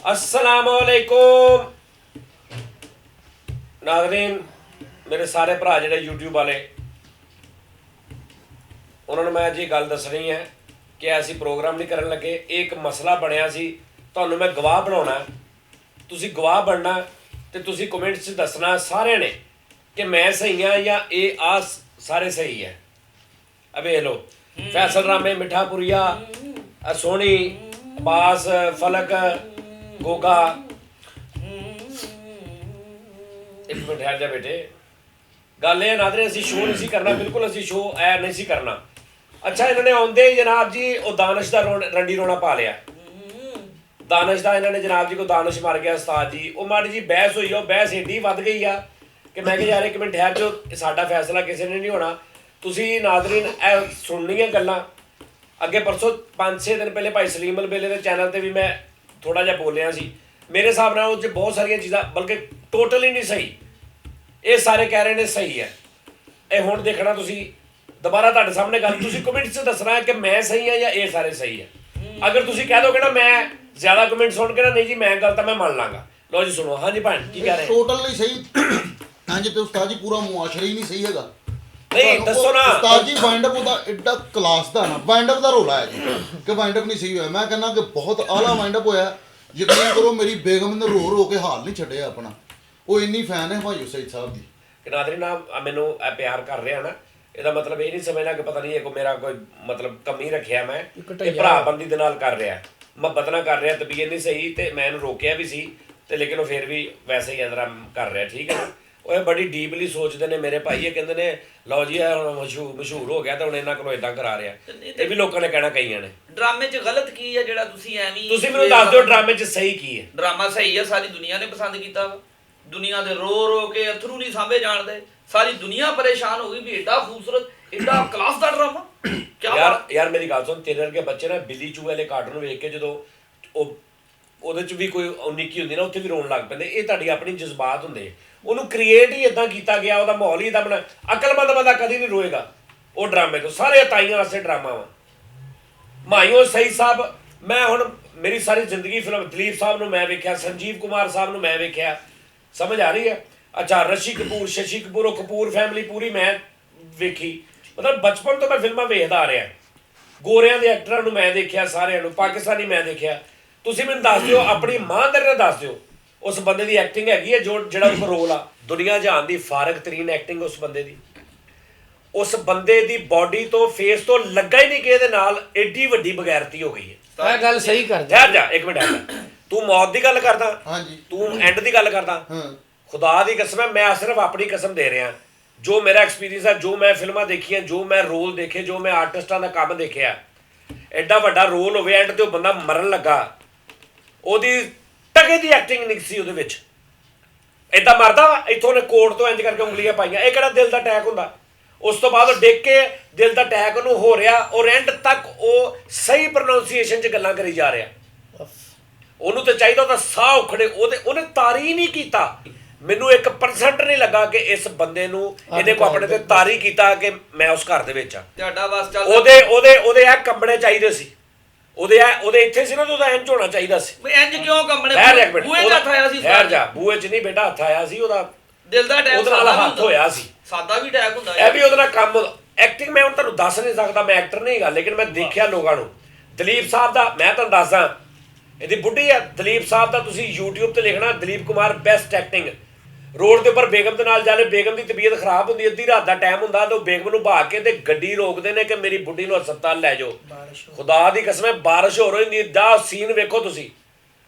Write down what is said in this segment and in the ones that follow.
अस्सलामुअलैकुम नाज़रीन, मेरे सारे भरा जिहड़े यूट्यूब वाले उन्होंने मैं जी गल दसनी है कि असी प्रोग्राम नहीं करन लगे। एक मसला बनया सी, तुहानूं मैं गवाह बनाउणा, तुसीं गवाह बनना ते तुसीं कमेंट्स च दसना सारे ने कि मैं सही हाँ या ये आ सारे सही है। अब वेख लो फैसल रामे, मिठापुरिया, सोनी, अब्बास, फलक, गोगा। एक मिनट ठहर जा बेटे, गल ये नादरे असी शो नहीं सी करना, बिल्कुल असी शो ऐ नहीं सी करना। अच्छा इन्होंने आउंदे ही जनाब जी वो दानिश का रंडी रोना पा लिया। दानिश का इन्होंने जनाब जी को दानिश मार गया उस्ताद जी। वो माड़ी जी बहस हुई, बहस एडी वध गई आ कि मैं कि यार एक मिनट ठहर जो, साडा फैसला किसी ने नहीं होना। तुसीं नाज़रीन ए सुननियां गल्लां अगे परसों 5-6 दिन पहले भाई सलीम अल बेले के चैनल पर भी मैं थोड़ा जिहा बोलिया सी। मेरे हिसाब नाल उस बहुत सारिया चीज़ां बल्कि टोटल ही नहीं सही। ये सारे कह रहे हैं सही है। ये हुण देखना तुसीं दोबारा तुहाडे सामने गल, तुसीं कमेंट्स च दसना है कि मैं सही हाँ या ये सारे सही है। अगर तुसीं कह दोगे ना मैं ज़्यादा कमेंट सुन के ना नहीं जी मैं गलत है, मैं मान लाँगा। लो जी सुनो। हाँ जी भैन की कह रहे हैं? टोटल नहीं सही। हाँ जी, तो उस्ताद जी पूरा मुआशरा ही नहीं सही हैगा। नहीं दसो ना उस्ताद जी वाइंड अप ਉਹਦਾ ਐਡਾ ਕਲਾਸ ਦਾ ਨਾ ਵਾइंड अप ਦਾ ਰੋਲਾ ਹੈ ਜੀ ਕਿ ਵਾइंड अप ਨਹੀਂ ਸਹੀ ਹੋਇਆ। ਮੈਂ ਕਹਿੰਦਾ ਕਿ ਬਹੁਤ ਆਲਾ ਵਾइंड अप ਹੋਇਆ। ਯਕੀਨ ਕਰੋ ਮੇਰੀ ਬੇਗਮ ਨੇ ਰੋ ਰੋ ਕੇ ਹਾਲ ਨਹੀਂ ਛੱਡਿਆ ਆਪਣਾ। ਉਹ ਇੰਨੀ ਫੈਨ ਹੈ ਭਾਈ ਸਈਦ ਸਾਹਿਬ ਦੀ। ਨਾਜ਼ਰੀਨ ਨਾ ਮੈਨੂੰ ਪਿਆਰ ਕਰ ਰਿਹਾ ਨਾ, ਇਹਦਾ ਮਤਲਬ ਇਹ ਨਹੀਂ ਸਮਝਣਾ ਕਿ ਪਤਾ ਨਹੀਂ ਇਹ ਕੋ ਮੇਰਾ ਕੋਈ ਮਤਲਬ ਕਮੀ ਰੱਖਿਆ। ਮੈਂ ਇਹ ਭਰਾ ਬੰਦੀ ਦੇ ਨਾਲ ਕਰ ਰਿਹਾ, ਮੁਹੱਬਤ ਨਾਲ ਕਰ ਰਿਹਾ। ਤਬੀਅਤ ਨਹੀਂ ਸਹੀ ਤੇ ਮੈਂ ਇਹਨੂੰ ਰੋਕਿਆ ਵੀ ਸੀ ਤੇ ਲੇਕਿਨ ਉਹ ਫਿਰ ਵੀ ਵੈਸੇ ਹੀ ਅੰਦਰਾਂ ਕਰ ਰਿਹਾ। ਠੀਕ ਹੈ ਨਾ। ਉਹ ਬੜੀ ਡੀਪਲੀ ਸੋਚਦੇ ਨੇ ਮੇਰੇ ਭਾਈ। ਇਹ ਕਹਿੰਦੇ ਨੇ ਲਓ ਜੀ ਇਹ ਹੁਣ ਮਸ਼ਹੂਰ ਹੋ ਗਿਆ ਤਾਂ ਹੁਣ ਇਹਨਾਂ ਕੋਲੋਂ ਇਦਾਂ ਕਰਾ ਰਿਹਾ। ਇਹ ਵੀ ਲੋਕਾਂ ਨੇ ਕਹਿਣਾ ਕਈਆਂ ਨੇ ਡਰਾਮੇ 'ਚ ਗਲਤ ਕੀ ਹੈ ਜਿਹੜਾ ਤੁਸੀਂ ਐਵੇਂ ਤੁਸੀਂ ਮੈਨੂੰ ਦੱਸ ਦਿਓ ਡਰਾਮੇ 'ਚ ਸਹੀ ਕੀ ਹੈ? ਡਰਾਮਾ ਸਹੀ ਹੈ, ਸਾਰੀ ਦੁਨੀਆ ਨੇ ਪਸੰਦ ਕੀਤਾ ਵਾ। ਦੁਨੀਆ ਦੇ ਰੋ ਰੋ ਕੇ ਅਥਰੂ ਨਹੀਂ ਸਾਂਭੇ ਜਾਣਦੇ। ਸਾਰੀ ਦੁਨੀਆ ਪਰੇਸ਼ਾਨ ਹੋ ਗਈ ਵੀ ਏਡਾ ਖੂਬਸੂਰਤ ਏਡਾ ਕਲਾਸ ਦਾ ਡਰਾਮਾ ਕਿਆ ਯਾਰ ਮੇਰੀ ਗੱਲ ਸੁਣ, ਤੇਰੇ ਵਰਗੇ ਬੱਚੇ ਨਾ ਬਿੱਲੀ ਚੂਹੇ ਵਾਲੇ ਕਾਰਟੂਨ ਵੇਖ ਕੇ ਜਦੋਂ ਉਹਦੇ 'ਚ ਵੀ ਕੋਈ ਨਿੱਕੀ ਹੁੰਦੀ ਨਾ ਉੱਥੇ ਵੀ ਰੋਣ ਲੱਗ ਪੈਂਦੇ। ਇਹ ਤੁਹਾਡੀ ਆਪਣੀ ਜਜ਼ਬਾਤ ਹੁੰਦੇ। ਉਹਨੂੰ ਕ੍ਰੀਏਟ ਹੀ ਇਦਾਂ ਕੀਤਾ ਗਿਆ, ਉਹਦਾ ਮਾਹੌਲ ਹੀ ਇਦਾਂ ਬਣਾ। ਅਕਲਮੰਦ ਬੰਦਾ ਕਦੀ ਨਹੀਂ ਰੋਏਗਾ ਉਹ ਡਰਾਮੇ ਤੋਂ। ਸਾਰੇ ਤਾਈਆਂ ਵਾਸਤੇ ਡਰਾਮਾ ਵਾ। ਮਾਈਓ ਸਈਦ ਸਾਹਿਬ, ਮੈਂ ਹੁਣ ਮੇਰੀ ਸਾਰੀ ਜ਼ਿੰਦਗੀ ਫਿਲਮ ਦਲੀਪ ਸਾਹਿਬ ਨੂੰ ਮੈਂ ਵੇਖਿਆ, ਸੰਜੀਵ ਕੁਮਾਰ ਸਾਹਿਬ ਨੂੰ ਮੈਂ ਵੇਖਿਆ। ਸਮਝ ਆ ਰਹੀ ਹੈ? ਅੱਛਾ ਰਸ਼ੀ ਕਪੂਰ, ਸ਼ਸ਼ੀ ਕਪੂਰ, ਉਹ ਕਪੂਰ ਫੈਮਿਲੀ ਪੂਰੀ ਮੈਂ ਵੇਖੀ। ਮਤਲਬ ਬਚਪਨ ਤੋਂ ਮੈਂ ਫਿਲਮਾਂ ਵੇਖਦਾ ਆ ਰਿਹਾ। ਗੋਰਿਆਂ ਦੇ ਐਕਟਰਾਂ ਨੂੰ ਮੈਂ ਦੇਖਿਆ, ਸਾਰਿਆਂ ਨੂੰ ਪਾਕਿਸਤਾਨੀ ਮੈਂ ਦੇਖਿਆ। ਤੁਸੀਂ ਮੈਨੂੰ ਦੱਸ ਦਿਓ, ਆਪਣੀ ਇਮਾਨਦਾਰੀ ਨਾਲ ਦੱਸ ਦਿਓ ਉਸ ਬੰਦੇ ਦੀ ਐਕਟਿੰਗ ਹੈਗੀ ਹੈ ਜਿਹੜਾ ਉਸ ਰੋਲ ਆ ਦੁਨੀਆ ਜਹਾਨ ਦੀ ਫਾਰਗ ਤਰੀਨ ਐਕਟਿੰਗ ਉਸ ਬੰਦੇ ਦੀ। ਉਸ ਬੰਦੇ ਦੀ ਬਾਡੀ ਤੋਂ ਫੇਸ ਤੋਂ ਲੱਗਾ ਹੀ ਨਹੀਂ ਕਿ ਇਹਦੇ ਨਾਲ ਐਡੀ ਵੱਡੀ ਬਗੈਰਤੀ ਹੋ ਗਈ ਹੈ। ਇਹ ਗੱਲ ਸਹੀ ਕਰ ਠਹਿਰ ਜਾ ਇੱਕ ਮਿੰਟ। ਤੂੰ ਮੌਤ ਦੀ ਗੱਲ ਕਰਦਾ, ਹਾਂਜੀ ਤੂੰ ਐਂਡ ਦੀ ਗੱਲ ਕਰਦਾ। ਖੁਦਾ ਦੀ ਕਸਮ ਹੈ, ਮੈਂ ਸਿਰਫ ਆਪਣੀ ਕਸਮ ਦੇ ਰਿਹਾ। ਜੋ ਮੇਰਾ ਐਕਸਪੀਰੀਅੰਸ ਹੈ, ਜੋ ਮੈਂ ਫਿਲਮਾਂ ਦੇਖੀਆਂ, ਜੋ ਮੈਂ ਰੋਲ ਦੇਖੇ, ਜੋ ਮੈਂ ਆਰਟਿਸਟਾਂ ਦਾ ਕੰਮ ਦੇਖਿਆ। ਐਡਾ ਵੱਡਾ ਰੋਲ ਹੋਵੇ ਐਂਡ ਤੇ ਉਹ ਬੰਦਾ ਮਰਨ ਲੱਗਾ, ਉਹਦੀ ਟਕੇ ਦੀ ਐਕਟਿੰਗ ਨਹੀਂ ਸੀ ਉਹਦੇ ਵਿੱਚ। ਏਦਾਂ ਮਰਦਾ ਵਾ ਇੱਥੋਂ ਉਹਨੇ ਕੋਟ ਤੋਂ ਇੰਜ ਕਰਕੇ ਉਂਗਲੀਆਂ ਪਾਈਆਂ। ਇਹ ਕਿਹੜਾ ਦਿਲ ਦਾ ਅਟੈਕ ਹੁੰਦਾ? ਉਸ ਤੋਂ ਬਾਅਦ ਉਹ ਡਿੱਗ ਕੇ ਦਿਲ ਦਾ ਅਟੈਕ ਉਹਨੂੰ ਹੋ ਰਿਹਾ ਔਰ ਐਂਡ ਤੱਕ ਉਹ ਸਹੀ ਪ੍ਰੋਨਾਂਸੀਏਸ਼ਨ 'ਚ ਗੱਲਾਂ ਕਰੀ ਜਾ ਰਿਹਾ। ਉਹਨੂੰ ਤਾਂ ਚਾਹੀਦਾ ਉਹਦਾ ਸਾਹ ਉਖੜੇ। ਉਹਨੇ ਤਾਰੀ ਨਹੀਂ ਕੀਤਾ। ਮੈਨੂੰ 1% ਨਹੀਂ ਲੱਗਾ ਕਿ ਇਸ ਬੰਦੇ ਨੂੰ ਇਹਨੇ ਕੋ ਆਪਣੇ ਤੇ ਤਾਰੀ ਕੀਤਾ ਕਿ ਮੈਂ ਉਸ ਘਰ ਦੇ ਵਿੱਚ ਆ। ਤੁਹਾਡਾ ਬਸ ਚੱਲ ਉਹਦੇ ਇਹ ਕੰਬਣੇ ਚਾਹੀਦੇ ਸੀ। ਉਹਦੇ ਇੱਥੇ ਸੀ ਨਾ ਤਾਂ ਉਹਦਾ ਇੰਜ ਹੋਣਾ ਚਾਹੀਦਾ ਸੀ। ਇੰਜ ਕਿਉਂ ਕੰਬਣੇ? ਬੂਹੇ 'ਚ ਹੱਥ ਆਇਆ ਸੀ। ਠਹਿਰ ਜਾ, ਬੂਹੇ 'ਚ ਨਹੀਂ ਬੇਟਾ ਹੱਥ ਆਇਆ ਸੀ। ਉਹਦਾ ਦਿਲ ਦਾ ਅਟੈਕ ਉਹਦੇ ਨਾਲ ਹੱਥ ਹੋਇਆ ਸੀ। ਸਾਦਾ ਵੀ ਅਟੈਕ ਹੁੰਦਾ ਇਹ ਵੀ ਉਹਦੇ ਨਾਲ ਕੰਮ। ਐਕਟਿੰਗ ਮੈਂ ਹੁਣ ਤੁਹਾਨੂੰ ਦੱਸ ਨਹੀਂ ਸਕਦਾ, ਮੈਂ ਐਕਟਰ ਨਹੀਂ ਹੈਗਾ, ਲੇਕਿਨ ਮੈਂ ਦੇਖਿਆ ਲੋਕਾਂ ਨੂੰ। ਦਲੀਪ ਸਾਹਿਬ ਦਾ ਮੈਂ ਤੁਹਾਨੂੰ ਦੱਸਦਾ, ਇਹਦੀ ਬੁੱਢੀ ਆ ਦਲੀਪ ਸਾਹਿਬ ਦਾ। ਤੁਸੀਂ YouTube ਤੇ ਲਿਖਣਾ Dalip Kumar best acting. Road ਦੇ ਉੱਪਰ ਬੇਗਮ ਦੇ ਨਾਲ ਜਾਲੇ, ਬੇਗਮ ਦੀ ਤਬੀਅਤ ਖਰਾਬ ਹੁੰਦੀ, ਅੱਧੀ ਰਾਤ ਦਾ ਟਾਈਮ ਹੁੰਦਾ ਤਾਂ ਬੇਗਮ ਨੂੰ ਭਾਗ ਕੇ ਤੇ ਗੱਡੀ ਰੋਕਦੇ ਨੇ ਕਿ ਮੇਰੀ ਬੁੱਢੀ ਨੂੰ ਹਸਪਤਾਲ ਲੈ ਜਾਓ। ਖੁਦਾ ਦੀ ਕਸਮ ਹੈ ਬਾਰਿਸ਼ ਹੋ ਰਹੀ ਹੁੰਦੀ। ਦਾ ਸੀਨ ਵੇਖੋ ਤੁਸੀਂ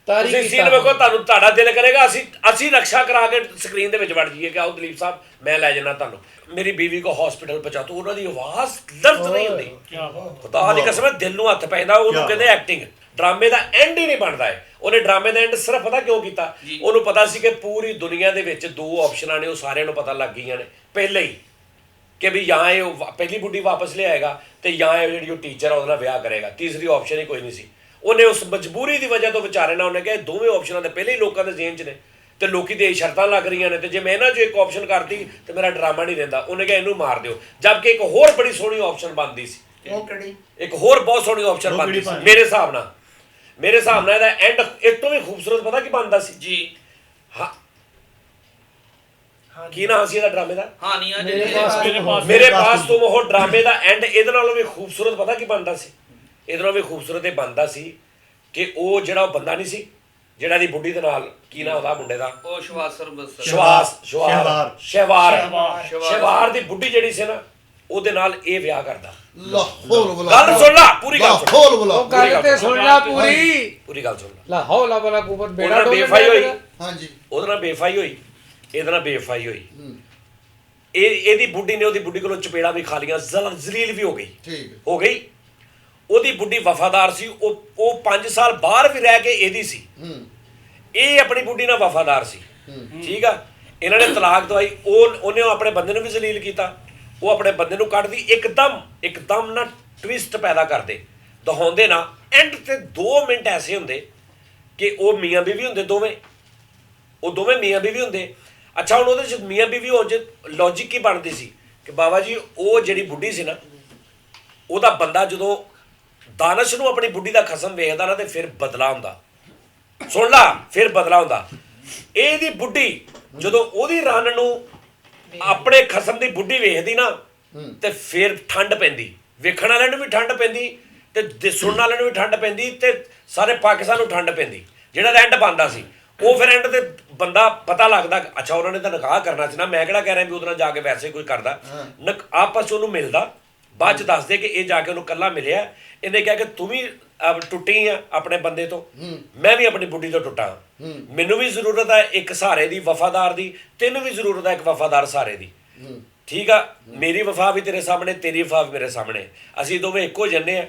ਸੀਨ ਵੇਖੋ, ਤੁਹਾਡਾ ਦਿਲ ਕਰੇਗਾ ਅਸੀਂ ਰਕਸ਼ਾ ਕਰਾ ਕੇ ਸਕਰੀਨ ਦੇ ਵਿੱਚ ਵੜ ਜਾਈਏ ਕਿ ਆਓ ਦਲੀਪ ਸਾਹਿਬ ਮੈਂ ਲੈ ਜਾਣਾ ਤੁਹਾਨੂੰ, ਮੇਰੀ ਬੀਵੀ ਕੋ ਹਸਪੀਟਲ ਪਹੁੰਚਾ। ਤੋ ਉਹਨਾਂ ਦੀ ਆਵਾਜ਼ ਦਰਦ ਨਹੀਂ ਹੁੰਦੀ। ਖੁਦਾ ਦੀ ਕਸਮ ਹੈ ਦਿਲ ਨੂੰ ਹੱਥ ਪੈਂਦਾ। ਉਹਨੂੰ ਕਹਿੰਦੇ ਐਕਟਿੰਗ। ਡਰਾਮੇ ਦਾ ਐਂਡ ਹੀ ਨਹੀਂ ਬਣਦਾ ਹੈ। ਉਹਨੇ ਡਰਾਮੇ ਦਾ ਐਂਡ ਸਿਰਫ ਪਤਾ ਕਿਉਂ ਕੀਤਾ? ਉਹਨੂੰ ਪਤਾ ਸੀ ਕਿ ਪੂਰੀ ਦੁਨੀਆ ਦੇ ਵਿੱਚ 2 ਆਪਸ਼ਨਾਂ ਨੇ, ਉਹ ਸਾਰਿਆਂ ਨੂੰ ਪਤਾ ਲੱਗ ਗਈਆਂ ਨੇ ਪਹਿਲੇ ਹੀ ਕਿ ਵੀ ਜਾਂ ਇਹ ਪਹਿਲੀ ਬੁੱਢੀ ਵਾਪਸ ਲਿਆਏਗਾ ਤੇ ਜਾਂ ਇਹ ਜਿਹੜੀ ਉਹ ਟੀਚਰ ਆ ਉਹਦੇ ਨਾਲ ਵਿਆਹ ਕਰੇਗਾ। ਤੀਸਰੀ ਆਪਸ਼ਨ ਹੀ ਕੋਈ ਨਹੀਂ ਸੀ। ਉਹਨੇ ਉਸ ਮਜਬੂਰੀ ਦੀ ਵਜ੍ਹਾ ਤੋਂ ਵਿਚਾਰੇ ਨਾਲ ਉਹਨੇ ਕਿਹਾ ਦੋਵੇਂ ਆਪਸ਼ਨਾਂ ਦੇ ਪਹਿਲੇ ਹੀ ਲੋਕਾਂ ਦੇ ਜ਼ੇਨ 'ਚ ਨੇ ਤੇ ਲੋਕੀ ਦੇ ਸ਼ਰਤਾਂ ਲੱਗ ਰਹੀਆਂ ਨੇ ਤੇ ਜੇ ਮੈਂ ਇਹਨਾਂ 'ਚੋਂ ਇੱਕ ਆਪਸ਼ਨ ਕਰਤੀ ਤੇ ਮੇਰਾ ਡਰਾਮਾ ਨਹੀਂ ਰਹਿੰਦਾ। ਉਹਨੇ ਕਿਹਾ ਇਹਨੂੰ ਮਾਰ ਦਿਓ। ਜਦਕਿ ਇੱਕ ਹੋਰ ਬੜੀ ਸੋਹਣੀ ਆਪਸ਼ਨ ਬਣਦੀ ਸੀ। ਇੱਕ ਹੋਰ ਬਹੁਤ ਸੋਹਣੀ ਆਪਸ਼ਨ ਬਣਦੀ ਸੀ ਮੇਰੇ ਹਿਸਾਬ ਨਾਲ। ਮੇਰੇ ਹਿਸਾਬ ਨਾਲ ਇਹਦਾ ਐਂਡ ਇਸ ਤੋਂ ਵੀ ਖੂਬਸੂਰਤ ਪਤਾ ਕੀ ਬਣਦਾ ਸੀ ਜੀ ਹਾਂ ਕੀ ਨਾਮ ਸੀ ਇਹਦਾ ਡਰਾਮੇ ਦਾ ਹਾਨੀਆਂ ਮੇਰੇ ਪਾਸ ਤੁਮ ਉਹ ਡਰਾਮੇ ਦਾ ਐਂਡ ਇਹਦੇ ਨਾਲੋਂ ਵੀ ਖੂਬਸੂਰਤ ਪਤਾ ਕੀ ਬਣਦਾ ਸੀ ਇਹਦੇ ਨਾਲੋਂ ਵੀ ਖੂਬਸੂਰਤ ਇਹ ਬਣਦਾ ਸੀ ਕਿ ਉਹ ਜਿਹੜਾ ਉਹ ਬੰਦਾ ਨਹੀਂ ਸੀ ਜਿਹੜਾ ਦੀ ਬੁੱਢੀ ਦੇ ਨਾਲ ਕੀ ਨਾਮ ਉਹਦਾ ਮੁੰਡੇ ਦਾ ਉਹ ਸ਼ਹਿਵਾਰ ਦੀ ਬੁੱਢੀ ਜਿਹੜੀ ਸੀ ਨਾ ਉਹਦੇ ਨਾਲ ਇਹ ਵਿਆਹ ਕਰਦਾ ਲਾਹੌਰ ਬਲਾ ਗੱਲ ਸੁਣ ਲੈ ਪੂਰੀ ਗੱਲ ਸੁਣ ਲਾਹੌਰ ਬਲਾ ਉਹ ਗੱਲ ਤੇ ਸੁਣ ਲੈ ਪੂਰੀ ਗੱਲ ਸੁਣ ਲੈ ਲਾ ਹੌਲਾ ਬਲਾ ਕੁਬਰ ਉਹਦੇ ਬੇੜਾ ਨਾਲ ਡੋਲ ਬੇਫਾਈ ਹੋਈ ਹਾਂਜੀ ਉਹਦੇ ਨਾਲ ਬੇਫਾਈ ਹੋਈ ਇਹਦੇ ਨਾਲ ਬੇਫਾਈ ਹੋਈ ਇਹਦੀ ਬੁੱਢੀ ਨੇ ਉਹਦੀ ਬੁੱਢੀ ਕੋਲੋਂ ਚਪੇੜਾ ਵੀ ਖਾ ਲੀਆਂ ਜ਼ਲੀਲ ਵੀ ਹੋ ਗਈ ਠੀਕ ਹੈ ਹੋ ਗਈ ਉਹਦੀ ਬੁੱਢੀ ਵਫਾਦਾਰ ਸੀ ਉਹ 5 ਸਾਲ ਬਾਹਰ ਵੀ ਰਹਿ ਕੇ ਇਹਦੀ ਸੀ ਇਹ ਆਪਣੀ ਬੁੱਢੀ ਨਾਲ ਵਫਾਦਾਰ ਸੀ ਠੀਕ ਆ ਇਹਨਾਂ ਨੇ ਤਲਾਕ ਦਵਾਈ ਉਹਨੇ ਆਪਣੇ ਬੰਦੇ ਨੂੰ ਵੀ ਜ਼ਲੀਲ ਕੀਤਾ ਉਹ ਆਪਣੇ ਬੰਦੇ ਨੂੰ ਕੱਢਦੀ ਇੱਕਦਮ ਨਾ ਟਵਿਸਟ ਪੈਦਾ ਕਰਦੇ ਦਿਖਾਉਂਦੇ ਨਾ ਐਂਡ ਤੇ 2 ਮਿੰਟ ਐਸੇ ਹੁੰਦੇ ਕਿ ਉਹ ਮੀਆਂ ਬੀਵੀ ਹੁੰਦੇ ਦੋਵੇਂ ਮੀਆਂ ਬੀਵੀ ਹੁੰਦੇ ਅੱਛਾ ਹੁਣ ਉਹਦੇ ਚ ਮੀਆਂ ਬੀਵੀ ਹੋਣ ਚ ਲੌਜਿਕ ਕੀ ਬਣਦੀ ਸੀ ਕਿ ਬਾਬਾ ਜੀ ਉਹ ਜਿਹੜੀ ਬੁੱਢੀ ਸੀ ਨਾ ਉਹਦਾ ਬੰਦਾ ਜਦੋਂ ਦਾਨਸ਼ ਨੂੰ ਆਪਣੀ ਬੁੱਢੀ ਦਾ ਖਸਮ ਵੇਖਦਾ ਨਾ ਤੇ ਫਿਰ ਬਦਲਾ ਹੁੰਦਾ ਸੁਣ ਲਾ ਫਿਰ ਬਦਲਾ ਹੁੰਦਾ ਇਹਦੀ ਬੁੱਢੀ ਜਦੋਂ ਉਹਦੀ ਰੰਨ ਨੂੰ ਆਪਣੇ ਖਸਮ ਦੀ ਬੁੱਢੀ ਵੇਖਦੀ ਨਾ ਤੇ ਫਿਰ ਠੰਡ ਪੈਂਦੀ ਵੇਖਣ ਵਾਲਿਆਂ ਨੂੰ ਵੀ ਠੰਡ ਪੈਂਦੀ ਤੇ ਸੁਣਨ ਵਾਲਿਆਂ ਨੂੰ ਵੀ ਠੰਡ ਪੈਂਦੀ ਤੇ ਸਾਰੇ ਪਾਕਿਸਤਾਨ ਨੂੰ ਠੰਡ ਪੈਂਦੀ ਜਿਹੜਾ ਐਂਡ ਬਣਦਾ ਸੀ ਉਹ ਫਿਰ ਐਂਡ ਤੇ ਬੰਦਾ ਪਤਾ ਲੱਗਦਾ ਅੱਛਾ ਉਹਨਾਂ ਨੇ ਤਾਂ ਨਿਕਾਹ ਕਰਨਾ ਸੀ ਨਾ ਮੈਂ ਕਿਹੜਾ ਕਹਿ ਰਿਹਾ ਵੀ ਉਹਦੇ ਨਾਲ ਜਾ ਕੇ ਵੈਸੇ ਕੋਈ ਕਰਦਾ ਆਪਸ ਉਹਨੂੰ ਮਿਲਦਾ ਬਾਅਦ ਚ ਦੱਸਦੇ ਕਿ ਇਹ ਜਾ ਕੇ ਉਹਨੂੰ ਕੱਲਾ ਮਿਲਿਆ ਇਹਨੇ ਕਿਹਾ ਕਿ ਤੂੰ ਵੀ ਟੁੱਟੀ ਆ ਆਪਣੇ ਬੰਦੇ ਤੋਂ ਮੈਂ ਵੀ ਆਪਣੀ ਬੁੱਢੀ ਤੋਂ ਟੁੱਟਾ ਮੈਨੂੰ ਵੀ ਜ਼ਰੂਰਤ ਹੈ ਇੱਕ ਸਹਾਰੇ ਦੀ ਵਫਾਦਾਰ ਦੀ ਤੈਨੂੰ ਵੀ ਜ਼ਰੂਰਤ ਹੈ ਇੱਕ ਵਫਾਦਾਰ ਸਹਾਰੇ ਦੀ ਠੀਕ ਆ ਮੇਰੀ ਵਫਾ ਵੀ ਤੇਰੇ ਸਾਹਮਣੇ ਤੇਰੀ ਵਫਾ ਵੀ ਮੇਰੇ ਸਾਹਮਣੇ ਅਸੀਂ ਦੋਵੇਂ ਇੱਕੋ ਜੰਨੇ ਆ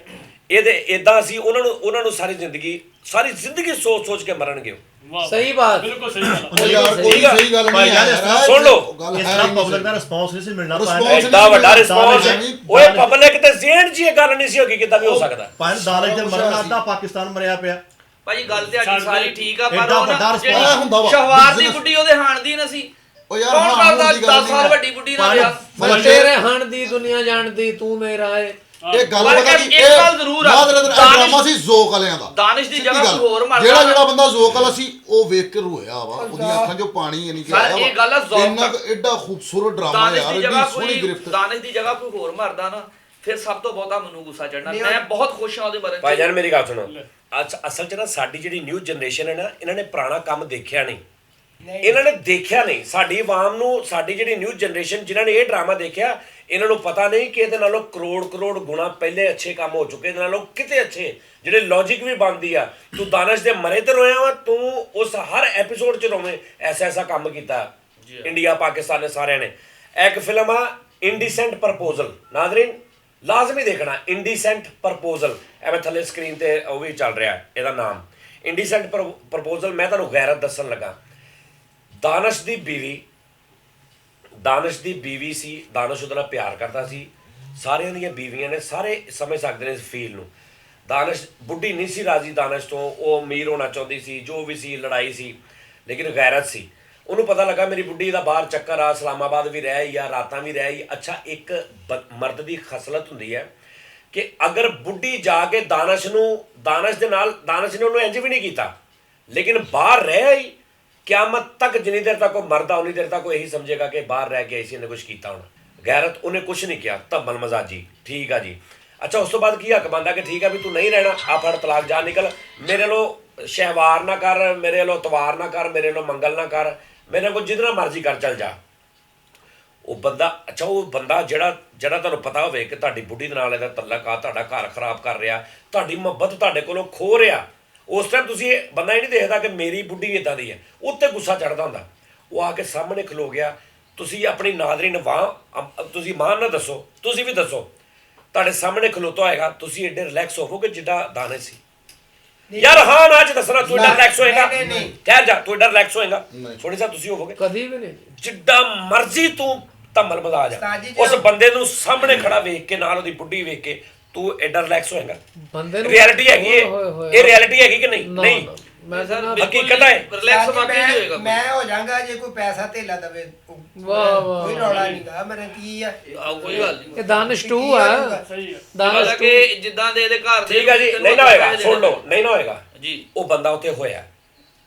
ਇਹਦੇ ਇਦਾਂ ਅਸੀਂ ਉਹਨਾਂ ਨੂੰ ਸਾਰੀ ਜ਼ਿੰਦਗੀ ਸੋਚ ਕੇ ਮਰਨਗੇ ਸਹੀ ਬਾਤ ਬਿਲਕੁਲ ਸਹੀ ਗੱਲ ਯਾਰ ਕੋਈ ਸਹੀ ਗੱਲ ਨਹੀਂ ਹੈ ਸੁਣ ਲਓ ਇਸ ਤਰ੍ਹਾਂ ਪਬਲਿਕ ਦਾ ਰਿਸਪੌਂਸ ਨਹੀਂ ਸੀ ਮਿਲਣਾ ਐਡਾ ਵੱਡਾ ਰਿਸਪੌਂਸ ਓਏ ਪਬਲਿਕ ਤੇ ਜ਼ੇਨ ਜੀ ਇਹ ਗੱਲ ਨਹੀਂ ਸੀ ਹੋਗੀ ਕਿਦਾਂ ਵੀ ਹੋ ਸਕਦਾ ਪੰਜ ਦਾਲਜ ਦੇ ਮਰਨ ਅੱਧਾ ਪਾਕਿਸਤਾਨ ਮਰਿਆ ਪਿਆ ਭਾਜੀ ਗੱਲ ਤੇ ਅੱਜ ਸਾਰੀ ਠੀਕ ਆ ਪਰ ਐਡਾ ਉਹ ਵੱਡਾ ਨਾ ਰਿਸਪੌਂਸ ਹੁੰਦਾ ਵਾ। ਸ਼ਹਵਾਰ ਦੀ ਬੁੱਢੀ ਉਹਦੇ ਹਾਣ ਦੀ ਨਾ ਸੀ ਉਹ ਯਾਰ ਕੌਣ ਹਾਂ ਕਰਦਾ ਦੀ ਗੱਲ 10 ਸਾਲ ਵੱਡੀ ਬੁੱਢੀ ਨਾਲ ਵਿਆਹ ਮੈਂ ਤੇਰੇ ਹਣ ਦੀ ਦੁਨੀਆ ਜਾਣਦੀ ਤੂੰ ਮੇਰਾ ਏ ਇਹ ਗੱਲ ਪਰ ਪਤਾ ਇੱਕ ਕੀ ਗੱਲ ਜ਼ਰੂਰ ਆ, ਡਰਾਮਾ ਸੀ ਜ਼ੋਕ ਵਾਲਿਆਂ ਦਾ ਦਾਨਿਸ਼ ਦੀ ਸਿੱਧੀ ਜਗ੍ਹਾ ਗੱਲ। ਕੋਈ ਹੋਰ ਮਰਦਾ ਜਿਹੜਾ ਬੰਦਾ ਜ਼ੋਕ ਵਾਲਾ ਸੀ ਉਹ ਵੇਖ ਕੇ ਰੋਇਆ ਵਾ ਉਹਦੀਆਂ ਅੱਖਾਂ 'ਚੋਂ ਪਾਣੀ ਨਹੀਂ ਸਰ, ਇਹ ਗੱਲ ਆ ਜ਼ੋਕ ਇੰਨਾ ਐਡਾ ਖੂਬਸੂਰਤ ਡਰਾਮਾ ਦਾਨਿਸ਼ ਯਾਰ ਦੀ ਇੰਨੀ ਜਗ੍ਹਾ ਸੋਹਣੀ ਕੋਈ ਗ੍ਰਿਫਤ ਦਾਨਿਸ਼ ਦੀ ਜਗ੍ਹਾ ਕੋਈ ਹੋਰ ਮਰਦਾ ਨਾ ਫਿਰ ਸਭ ਤੋਂ ਬਹੁਤਾ ਮੈਨੂੰ ਗੁੱਸਾ ਚੜਨਾ ਮੈਂ ਬਹੁਤ ਖੁਸ਼ ਹਾਂ ਉਹਦੇ ਬਾਰੇ ਭਾਈ ਜਾਨ ਮੇਰੀ ਗੱਲ ਸੁਣੋ ਅਸਲ 'ਚ ਨਾ ਸਾਡੀ ਜਿਹੜੀ ਨਿਊ ਜਨਰੇਸ਼ਨ ਹੈ ਨਾ ਇਹਨਾਂ ਨੇ ਪੁਰਾਣਾ ਕੰਮ ਦੇਖਿਆ ਨਹੀਂ ਇਹਨਾਂ ਨੇ ਦੇਖਿਆ ਨਹੀਂ ਸਾਡੀ ਆਵਾਮ ਨੂੰ ਸਾਡੀ ਜਿਹੜੀ ਨਿਊ ਜਨਰੇਸ਼ਨ ਜਿਨ੍ਹਾਂ ਨੇ ਇਹ ਡਰਾਮਾ ਦੇਖਿਆ ਇਹਨਾਂ ਨੂੰ ਪਤਾ ਨਹੀਂ ਕਿ ਇਹਦੇ ਨਾਲੋਂ ਕਰੋੜ ਗੁਣਾ ਪਹਿਲੇ ਅੱਛੇ ਕੰਮ ਹੋ ਚੁੱਕੇ ਇਹਦੇ ਨਾਲੋਂ ਕਿਤੇ ਅੱਛੇ ਜਿਹੜੇ ਲੌਜਿਕ ਵੀ ਬਣਦੀ ਆ ਤੂੰ ਦਾਨਸ਼ ਦੇ ਮਰੇ ਤੇ ਰੋਇਆ ਵਾ ਤੂੰ ਉਸ ਹਰ ਐਪੀਸੋਡ 'ਚ ਰੋਵੇਂ ਐਸਾ ਕੰਮ ਕੀਤਾ ਇੰਡੀਆ ਪਾਕਿਸਤਾਨ ਨੇ ਸਾਰਿਆਂ ਨੇ ਇੱਕ ਫਿਲਮ ਆ ਇੰਡੀਸੈਂਟ ਪ੍ਰਪੋਜ਼ਲ ਨਾਜ਼ਰੀਨ ਲਾਜ਼ਮੀ ਦੇਖਣਾ ਇੰਡੀਸੈਂਟ ਪ੍ਰਪੋਜ਼ਲ ਐਵੇਂ ਥੱਲੇ ਸਕਰੀਨ ਤੇ ਉਹ ਵੀ ਚੱਲ ਰਿਹਾ ਇਹਦਾ ਨਾਮ ਇੰਡੀਸੈਂਟ ਪ੍ਰਪੋਜ਼ਲ ਮੈਂ ਤੁਹਾਨੂੰ ਗੈਰਤ ਦੱਸਣ ਲੱਗਾ ਦਾਨਸ਼ ਦੀ ਬੀਵੀ ਸੀ ਦਾਨਸ਼ ਉਹਦੇ ਨਾਲ ਪਿਆਰ ਕਰਦਾ ਸੀ ਸਾਰਿਆਂ ਦੀਆਂ ਬੀਵੀਆਂ ਨੇ ਸਾਰੇ ਸਮਝ ਸਕਦੇ ਨੇ ਇਸ ਫੀਲ ਨੂੰ ਦਾਨਸ਼ ਬੁੱਢੀ ਨਹੀਂ ਸੀ ਰਾਜ਼ੀ ਦਾਨਸ਼ ਤੋਂ ਉਹ ਅਮੀਰ ਹੋਣਾ ਚਾਹੁੰਦੀ ਸੀ ਜੋ ਵੀ ਸੀ ਲੜਾਈ ਸੀ ਲੇਕਿਨ ਗੈਰਤ ਸੀ ਉਹਨੂੰ ਪਤਾ ਲੱਗਾ ਮੇਰੀ ਬੁੱਢੀ ਦਾ ਬਾਹਰ ਚੱਕਰ ਆ ਇਸਲਾਮਾਬਾਦ ਵੀ ਰਹਿ ਜਾਂ ਰਾਤਾਂ ਵੀ ਰਹਿ ਅੱਛਾ ਇੱਕ ਮਰਦ ਦੀ ਖਸਲਤ ਹੁੰਦੀ ਹੈ ਕਿ ਅਗਰ ਬੁੱਢੀ ਜਾ ਕੇ ਦਾਨਸ਼ ਨੇ ਉਹਨੂੰ ਇੰਜ ਵੀ ਨਹੀਂ ਕੀਤਾ ਲੇਕਿਨ ਬਾਹਰ ਰਹਿ ਆਈ ਕਿਆਮਤ ਤੱਕ ਜਿੰਨੀ ਦੇਰ ਤੱਕ ਉਹ ਮਰਦਾ ਉਨੀ ਦੇਰ ਤੱਕ ਉਹ ਇਹੀ ਸਮਝੇਗਾ ਕਿ ਬਾਹਰ ਰਹਿ ਕੇ ਇਸੇ ਨੇ ਕੁਝ ਕੀਤਾ ਹੋਣਾ ਗੈਰਤ ਉਹਨੇ ਕੁਝ ਨਹੀਂ ਕਿਹਾ ਧੰਮਲ ਮਜ਼ਾਜੀ ਠੀਕ ਆ ਜੀ ਅੱਛਾ ਉਸ ਤੋਂ ਬਾਅਦ ਕੀ ਹੱਕ ਬਣਦਾ ਕਿ ਠੀਕ ਆ ਵੀ ਤੂੰ ਨਹੀਂ ਰਹਿਣਾ ਆ ਫੜ ਤਲਾਕ ਜਾ ਨਿਕਲ ਮੇਰੇ ਲੋ ਸ਼ਹਿਵਾਰ ਨਾ ਕਰ ਮੇਰੇ ਲੋ ਤਵਾਰ ਨਾ ਕਰ ਮੇਰੇ ਲੋ ਮੰਗਲ ਨਾ ਕਰ ਮੇਰੇ ਕੋਲ ਜਿੱਦਣਾ ਮਰਜ਼ੀ ਕਰ ਚੱਲ ਜਾ ਉਹ ਬੰਦਾ ਜਿਹੜਾ ਤੁਹਾਨੂੰ ਪਤਾ ਹੋਵੇ ਕਿ ਤੁਹਾਡੀ ਬੁੱਢੀ ਦੇ ਨਾਲ ਇਹਦਾ ਤਲਕ ਆ ਤੁਹਾਡਾ ਘਰ ਖਰਾਬ ਕਰ ਰਿਹਾ ਤੁਹਾਡੀ ਮੁਹੱਬਤ ਤੁਹਾਡੇ ਕੋਲੋਂ ਖੋ ਰਿਹਾ ਉਸ ਟਾਈਮ ਤੁਸੀਂ ਇਹ ਬੰਦਾ ਹੀ ਨਹੀਂ ਦੇਖਦਾ ਕਿ ਮੇਰੀ ਬੁੱਢੀ ਇੱਦਾਂ ਦੀ ਹੈ ਉੱਤੇ ਗੁੱਸਾ ਚੜਦਾ ਹੁੰਦਾ ਉਹ ਆ ਕੇ ਸਾਹਮਣੇ ਖਲੋ ਗਿਆ ਤੁਸੀਂ ਆਪਣੀ ਨਾਜ਼ਰੀਨ ਤੁਸੀਂ ਮਾਨ ਨਾ ਦੱਸੋ ਤੁਸੀਂ ਵੀ ਦੱਸੋ ਤੁਹਾਡੇ ਸਾਹਮਣੇ ਖਲੋਤਾ ਹੋਏਗਾ ਤੁਸੀਂ ਐਡੇ ਰਿਲੈਕਸ ਹੋਵੋਗੇ ਜਿੱਦਾਂ ਦਾਣੇ ਸੀ ਯਾਰ ਹਾਂ ਨਾ ਅੱਜ ਦੱਸਣਾ ਤੂੰ ਐਡਾ ਰਿਲੈਕਸ ਹੋਏਗਾ ਠਹਿਰ ਜਾ ਤੂੰ ਐਡਾ ਰਿਲੈਕਸ ਹੋਏਗਾ ਥੋੜੀ ਸਾ ਤੁਸੀਂ ਹੋਵੋਗੇ ਕਦੀ ਵੀ ਨਹੀਂ ਜਿੱਡਾ ਮਰਜ਼ੀ ਤੂੰ ਧੰਮਲ ਮਜ਼ਾ ਜਾ ਉਸ ਬੰਦੇ ਨੂੰ ਸਾਹਮਣੇ ਖੜਾ ਵੇਖ ਕੇ ਨਾਲ ਉਹਦੀ ਬੁੱਢੀ ਵੇਖ ਕੇ ਤੂੰ ਐਡਾ ਰਿਲੈਕਸ ਹੋਏਗਾ ਬੰਦੇ ਨੂੰ ਰਿਐਲਿਟੀ ਹੈਗੀ ਇਹ ਰਿਐਲਿਟੀ ਹੈਗੀ ਕਿ ਨਹੀਂ ਨਹੀਂ ਮੈਂ ਸਰ ਹਕੀਕਤ ਹੈ ਰਿਲੈਕਸ ਬਾਕੀ ਨਹੀਂ ਹੋਏਗਾ ਮੈਂ ਹੋ ਜਾਵਾਂਗਾ ਜੇ ਕੋਈ ਪੈਸਾ ਧੇਲਾ ਦਵੇ ਵਾਹ ਕੋਈ ਰੌਲਾ ਨਹੀਂਗਾ ਮੇਰੇ ਕੀ ਆ ਕੋਈ ਗੱਲ ਨਹੀਂ ਇਹ ਦਾਨਿਸ਼ 2 ਆ ਸਹੀ ਹੈ ਦਾਨਿਸ਼ ਕਿ ਜਿੱਦਾਂ ਦੇ ਇਹਦੇ ਘਰ ਦੇ ਠੀਕ ਹੈ ਜੀ ਨਹੀਂ ਨਾ ਹੋਏਗਾ ਸੁਣ ਲਓ ਨਹੀਂ ਨਾ ਹੋਏਗਾ ਜੀ ਉਹ ਬੰਦਾ ਉੱਥੇ ਹੋਇਆ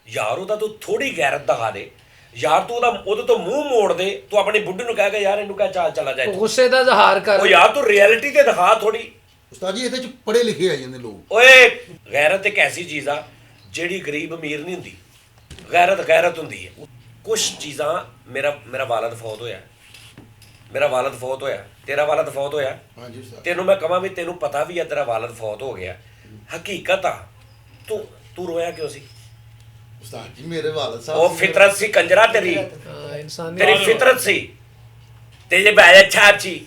ਯਾਰ, ਉਹਦਾ ਤੂੰ ਥੋੜੀ ਗੈਰਤ ਦਿਖਾ ਦੇ ਯਾਰ, ਤੂੰ ਉਹਦੇ ਤੋਂ ਮੂੰਹ ਮੋੜ ਦੇ, ਤੂੰ ਆਪਣੀ ਬੁੱਢੀ ਨੂੰ ਕਹਿ ਕੇ ਯਾਰ ਇਹਨੂੰ ਕਹਿ ਚਾਲ ਚਲਾ ਜਾਏ, ਗੁੱਸੇ ਦਾ ਇਜ਼ਹਾਰ ਕਰ। ਉਹ ਯਾਰ ਤੂੰ ਰਿਐਲਿਟੀ ਤੇ ਦਿਖਾ ਥੋੜੀ। ਉਸਤਾਦ ਜੀ ਇਹਦੇ ਚ ਪੜ੍ਹੇ ਲਿਖੇ ਆ ਜਾਂਦੇ ਲੋਕ। ਓਏ ਗੈਰਤ ਇੱਕ ਐਸੀ ਚੀਜ਼ ਆ ਜਿਹੜੀ ਗਰੀਬ ਅਮੀਰ ਨਹੀਂ ਹੁੰਦੀ, ਗੈਰਤ ਹੁੰਦੀ ਹੈ। ਕੁਝ ਚੀਜ਼ਾਂ ਮੇਰਾ ਵਾਲਦ ਫੌਤ ਹੋਇਆ, ਤੇਰਾ ਵਾਲਦ ਫੌਤ ਹੋਇਆ, ਹਾਂਜੀ ਉਸਤਾਦ। ਤੈਨੂੰ ਮੈਂ ਕਹਾਂ ਵੀ ਤੈਨੂੰ ਪਤਾ ਵੀ ਹੈ ਤੇਰਾ ਵਾਲਦ ਫੌਤ ਹੋ ਗਿਆ, ਹਕੀਕਤ ਆ, ਤੂੰ ਰੋਇਆ ਕਿਉਂ ਸੀ? ਉਸਤਾਦ ਜੀ ਮੇਰੇ ਵਾਲਦ ਸਾਹਿਬ ਉਹ ਫਿਤਰਤ ਸੀ ਕੰਜਰਾ ਤੇਰੀ, ਹਾਂ, ਇਨਸਾਨੀ ਤੇਰੀ ਫਿਤਰਤ ਸੀ, ਤੇਰੇ ਬਾਰੇ ਛਾਪ ਸੀ,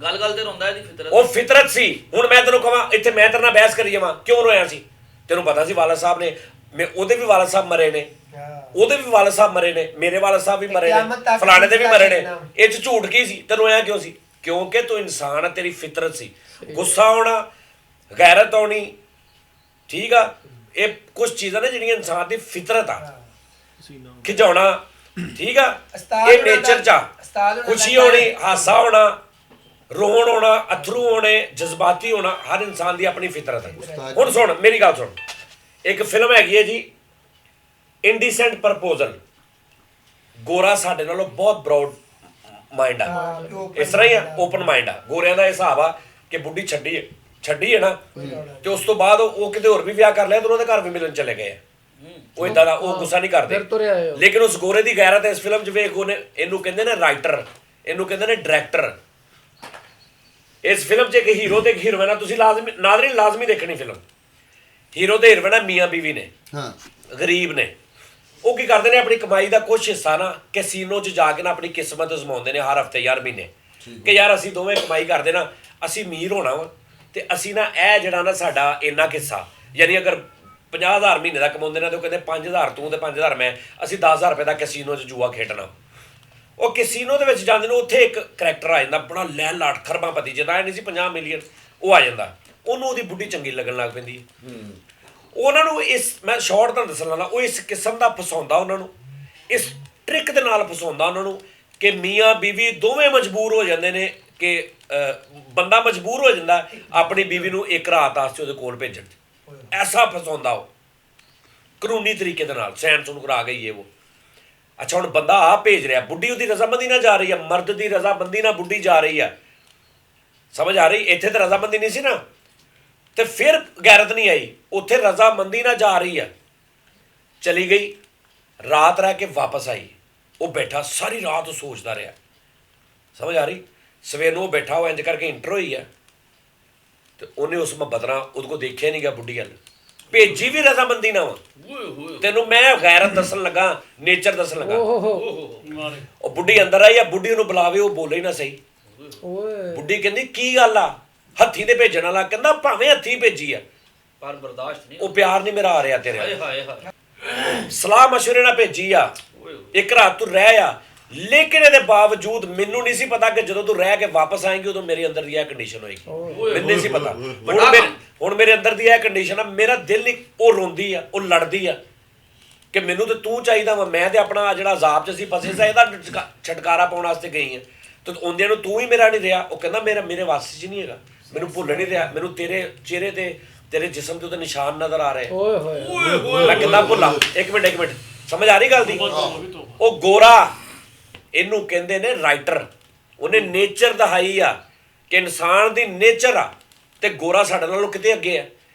ਗੱਲ ਤੇ ਰੋਂਦਾ ਇਹਦੀ ਫਿਤਰਤ। ਉਹ ਫਿਤਰਤ ਸੀ। ਹੁਣ ਮੈਂ ਤੈਨੂੰ ਕਹਾਂ ਇੱਥੇ ਮੈਂ ਤੇਰੇ ਨਾਲ ਬਹਿਸ ਕਰੀ ਜਾਵਾਂ, ਕਿਉਂ ਰੋਇਆ ਸੀ? ਤੈਨੂੰ ਪਤਾ ਸੀ ਵਾਲਦ ਸਾਹਿਬ ਨੇ, ਉਹਦੇ ਵੀ ਵਾਲਦ ਸਾਹਿਬ ਮਰੇ ਨੇ, ਉਹਦੇ ਵੀ ਵਾਲਦ ਸਾਹਿਬ ਮਰੇ ਨੇ, ਮੇਰੇ ਵਾਲਦ ਸਾਹਿਬ ਵੀ ਮਰੇ ਨੇ, ਫਲਾਣੇ ਦੇ ਵੀ ਮਰੇ ਨੇ, ਇਹ ਚ ਝੂਠ ਕੀ ਸੀ? ਤੇ ਰੋਇਆ ਕਿਉਂ ਸੀ? ਕਿਉਂਕਿ ਤੂੰ ਇਨਸਾਨ ਆ, ਤੇਰੀ ਫਿਤਰਤ ਸੀ, ਗੁੱਸਾ ਆਉਣਾ, ਗੈਰਤ ਆਉਣੀ, ਠੀਕ ਆ, ਇਹ ਕੁਝ ਚੀਜ਼ਾਂ ਨੇ ਜਿਹੜੀਆਂ ਇਨਸਾਨ ਦੀ ਫਿਤਰਤ ਆ, ਖਿਜਾਉਣਾ, ਠੀਕ ਆ, ਇਹ ਨੇਚਰ ਚ ਆ। ਖੁਸ਼ੀ ਹੋਣੀ, ਹਾਸਾ ਹੋਣਾ, ਰੋਣ ਆਉਣਾ, ਅਥਰੂ ਹੋਣੇ, ਜਜ਼ਬਾਤੀ ਹੋਣਾ, ਹਰ ਇਨਸਾਨ ਦੀ ਆਪਣੀ ਫਿਤਰਤ ਹੈ। ਹੁਣ ਸੁਣ ਮੇਰੀ ਗੱਲ ਸੁਣ, ਇੱਕ ਫਿਲਮ ਹੈਗੀ ਹੈ ਜੀ ਇੰਡੀਸੈਂਟ ਪ੍ਰਪੋਜ਼ਲ। ਗੋਰਾ ਸਾਡੇ ਨਾਲੋਂ ਬਹੁਤ ਬਰੌਡ ਮਾਈਂਡ ਆ, ਇਸ ਤਰ੍ਹਾਂ ਹੀ ਆ, ਓਪਨ ਮਾਈਂਡ ਆ। ਗੋਰਿਆਂ ਦਾ ਹਿਸਾਬ ਆ ਕਿ ਬੁੱਢੀ ਛੱਡੀ ਹੈ ਨਾ, ਤੇ ਉਸ ਤੋਂ ਬਾਅਦ ਉਹ ਕਿਤੇ ਹੋਰ ਵੀ ਵਿਆਹ ਕਰ ਲਿਆ ਤੇ ਉਹਦੇ ਘਰ ਵੀ ਮਿਲਣ ਚਲੇ ਗਏ ਆ, ਉਹ ਇਦਾਂ ਦਾ, ਉਹ ਗੁੱਸਾ ਨਹੀਂ ਕਰਦੇ। ਲੇਕਿਨ ਉਸ ਗੋਰੇ ਦੀ ਗੈਰਤ ਇਸ ਫਿਲਮ 'ਚ ਵੇਖ, ਉਹਨੇ, ਇਹਨੂੰ ਕਹਿੰਦੇ ਨੇ ਰਾਈਟਰ, ਇਹਨੂੰ ਕਹਿੰਦੇ ਨੇ ਡਾਇਰੈਕਟਰ। ਇਸ ਫਿਲਮ 'ਚ ਇੱਕ ਹੀਰੋ ਤੇ ਇੱਕ ਹੀਰੋਇਨ ਆ, ਤੁਸੀਂ ਲਾਜ਼ਮੀ ਦੇਖਣੀ ਫਿਲਮ। ਹੀਰੋ ਤੇ ਹੀਰੋਇਨ ਆ ਮੀਆਂ ਬੀਵੀ ਨੇ, ਹਾਂ ਗਰੀਬ ਨੇ। ਉਹ ਕੀ ਕਰਦੇ ਨੇ, ਆਪਣੀ ਕਮਾਈ ਦਾ ਕੁਛ ਹਿੱਸਾ ਨਾ ਕੈਸੀਨੋ 'ਚ ਜਾ ਕੇ ਨਾ ਆਪਣੀ ਕਿਸਮਤ ਅਜ਼ਮਾਉਂਦੇ ਨੇ ਹਰ ਹਫਤੇ ਯਾਰ ਮਹੀਨੇ, ਕਿ ਯਾਰ ਅਸੀਂ ਦੋਵੇਂ ਕਮਾਈ ਕਰਦੇ ਨਾ, ਅਸੀਂ ਅਮੀਰ ਹੋਣਾ ਵਾ, ਤੇ ਅਸੀਂ ਨਾ ਇਹ ਜਿਹੜਾ ਨਾ ਸਾਡਾ ਇੰਨਾ ਹਿੱਸਾ, ਯਾਨੀ ਅਗਰ 50,000 ਮਹੀਨੇ ਦਾ ਕਮਾਉਂਦੇ ਨੇ ਤੇ ਉਹ ਕਹਿੰਦੇ 5,000 ਤੂੰ ਤੇ 5,000 ਮੈਂ, ਅਸੀਂ 10,000 ਰੁਪਏ ਦਾ ਕੈਸੀਨੋ 'ਚ ਜੂਆ ਖੇਡਣਾ। ਉਹ ਕੈਸੀਨੋ ਦੇ ਵਿੱਚ ਜਾਂਦੇ ਨੇ, ਉੱਥੇ ਇੱਕ ਕਰੈਕਟਰ ਆ ਜਾਂਦਾ ਬੜਾ ਲੈ ਲਾਟ ਖਰਬਾਪਤੀ, ਜਿੱਦਾਂ ਇਹ ਨਹੀਂ ਸੀ 50 ਮਿਲੀਅਨ, ਉਹ ਆ ਜਾਂਦਾ, ਉਹਨੂੰ ਉਹਦੀ ਬੁੱਢੀ ਚੰਗੀ ਲੱਗਣ ਲੱਗ ਪੈਂਦੀ ਹੈ। ਉਹਨਾਂ ਨੂੰ ਇਸ, ਮੈਂ ਸ਼ਾਰਟ ਤੁਹਾਨੂੰ ਦੱਸਣ ਲੱਗਾ, ਉਹ ਇਸ ਕਿਸਮ ਦਾ ਫਸਾਉਂਦਾ ਉਹਨਾਂ ਨੂੰ, ਇਸ ਟ੍ਰਿਕ ਦੇ ਨਾਲ ਫਸਾਉਂਦਾ ਉਹਨਾਂ ਨੂੰ ਕਿ ਮੀਆਂ ਬੀਵੀ ਦੋਵੇਂ ਮਜਬੂਰ ਹੋ ਜਾਂਦੇ ਨੇ, ਕਿ ਬੰਦਾ ਮਜਬੂਰ ਹੋ ਜਾਂਦਾ ਆਪਣੀ ਬੀਵੀ ਨੂੰ ਇੱਕ ਰਾਤ ਵਾਸਤੇ ਉਹਦੇ ਕੋਲ ਭੇਜਣ, ਐਸਾ ਫਸਾਉਂਦਾ ਉਹ ਕਾਨੂੰਨੀ ਤਰੀਕੇ ਦੇ ਨਾਲ, ਸੈਨ ਸੁਣ ਕਰਾ ਗਈ ਇਹ ਉਹ। ਅੱਛਾ ਹੁਣ ਬੰਦਾ ਆ ਭੇਜ ਰਿਹਾ, ਬੁੱਢੀ ਉਹਦੀ ਰਜ਼ਾਮੰਦੀ ਨਾਲ ਜਾ ਰਹੀ ਆ, ਮਰਦ ਦੀ ਰਜ਼ਾਮੰਦੀ ਨਾਲ ਬੁੱਢੀ ਜਾ ਰਹੀ ਆ, ਸਮਝ ਆ ਰਹੀ? ਇੱਥੇ ਤਾਂ ਰਜ਼ਾਮੰਦੀ ਨਹੀਂ ਸੀ ਨਾ, ਤੇ ਫਿਰ ਗੈਰਤ ਨਹੀਂ ਆਈ, ਉੱਥੇ ਰਜ਼ਾਮੰਦੀ ਨਾਲ ਜਾ ਰਹੀ ਆ, ਚਲੀ ਗਈ, ਰਾਤ ਰਹਿ ਕੇ ਵਾਪਸ ਆਈ, ਉਹ ਬੈਠਾ ਸਾਰੀ ਰਾਤ ਉਹ ਸੋਚਦਾ ਰਿਹਾ, ਸਮਝ ਆ ਰਹੀ? ਸਵੇਰ ਨੂੰ ਉਹ ਬੈਠਾ, ਉਹ ਇੰਜ ਕਰਕੇ ਇੰਟਰ ਹੋਈ ਆ, ਤੇ ਉਹਨੇ ਉਸ ਮੁਹੱਬਤ ਨਾਲ ਉਹਦੇ ਕੋਲ ਦੇਖਿਆ ਨਹੀਂ ਗਿਆ ਬੁੱਢੀ ਵੱਲ, ਭੇਜੀ ਵੀ ਰਜ਼ਾਮੰਦੀ ਨਾ ਵਾ। ਤੈਨੂੰ ਮੈਂ ਗੈਰਤ ਦੱਸਣ ਲੱਗਾ, ਨੇਚਰ ਦੱਸਣ ਲੱਗਾ। ਉਹ ਬੁੱਢੀ ਅੰਦਰ ਆਈ ਆ, ਬੁੱਢੀ ਉਹਨੂੰ ਬੁਲਾਵੇ, ਉਹ ਬੋਲੇ ਨਾ ਸਹੀ। ਬੁੱਢੀ ਕਹਿੰਦੀ ਕੀ ਗੱਲ ਆ, ਹੱਥੀ ਤੇ ਭੇਜਣ ਵਾਲਾ, ਕਹਿੰਦਾ ਭਾਵੇਂ ਹੱਥੀ ਭੇਜੀ ਆ ਪਰ ਬਰਦਾਸ਼ਤ ਨਹੀਂ, ਉਹ ਪਿਆਰ ਨਹੀਂ ਮੇਰਾ ਆ ਰਿਹਾ ਤੇਰੇ, ਹਾਏ ਹਾਏ ਹਾਏ, ਸਲਾਹ ਮਸ਼ਵਰੇ ਨਾਲ ਭੇਜੀ ਆ, ਇੱਕ ਰਾਤ ਤੂੰ ਰਹਿ ਆ, ਲੇਕਿਨ ਇਹਦੇ ਬਾਵਜੂਦ ਮੈਨੂੰ ਨਹੀਂ ਸੀ ਪਤਾ ਕਿ ਜਦੋਂ ਤੂੰ ਰਹਿ ਕੇ ਵਾਪਸ ਆਏਂਗੀ ਉਦੋਂ ਮੇਰੇ ਅੰਦਰ ਦੀ ਇਹ ਕੰਡੀਸ਼ਨ ਹੋਏਗੀ, ਮੈਨੂੰ ਨਹੀਂ ਸੀ ਪਤਾ। ਹੁਣ ਮੇਰੇ ਅੰਦਰ ਦੀ ਇਹ ਕੰਡੀਸ਼ਨ ਆ, ਮੇਰਾ ਦਿਲ ਨਹੀਂ, ਉਹ ਰੋਂਦੀ ਆ, ਉਹ ਲੜਦੀ ਆ ਕਿ ਮੈਨੂੰ ਤੇ ਤੂੰ ਚਾਹੀਦਾ ਵਾ, ਮੈਂ ਤੇ ਆਪਣਾ ਜਿਹੜਾ ਅਜ਼ਾਬ 'ਚ ਸੀ ਫਸੇ ਸੀ ਇਹਦਾ ਛੁਟਕਾਰਾ ਪਾਉਣ ਵਾਸਤੇ ਗਈ ਆ, ਤੇ ਆਉਂਦਿਆਂ ਨੂੰ ਤੂੰ ਹੀ ਮੇਰਾ ਨਹੀਂ ਰਿਹਾ। ਉਹ ਕਹਿੰਦਾ ਮੇਰੇ ਵਾਸਤੇ 'ਚ ਨਹੀਂ ਹੈਗਾ, ਮੈਨੂੰ ਭੁੱਲ ਨਹੀਂ ਰਿਹਾ, ਮੈਨੂੰ ਤੇਰੇ ਚਿਹਰੇ ਤੇ, ਤੇਰੇ ਜਿਸਮ ਤੇ ਉਹਦੇ ਨਿਸ਼ਾਨ ਨਜ਼ਰ ਆ ਰਹੇ, ਮੈਂ ਕਿੱਦਾਂ ਭੁੱਲਾਂ? ਇੱਕ ਮਿੰਟ, ਸਮਝ ਆ ਰਹੀ ਗੱਲ ਦੀ? ਉਹ ਗੋਰਾ, ਇਹਨੂੰ ਕਹਿੰਦੇ ਨੇ ਰਾਈਟਰ, ਉਹਨੇ ਨੇਚਰ ਦਿਖਾਈ ਆ ਕਿ ਇਨਸਾਨ ਦੀ ਨੇਚਰ ਆ, ਤੇ ਗੋਰਾ ਸਾਡੇ ਨਾਲੋਂ ਕਿਤੇ ਅੱਗੇ ਆ।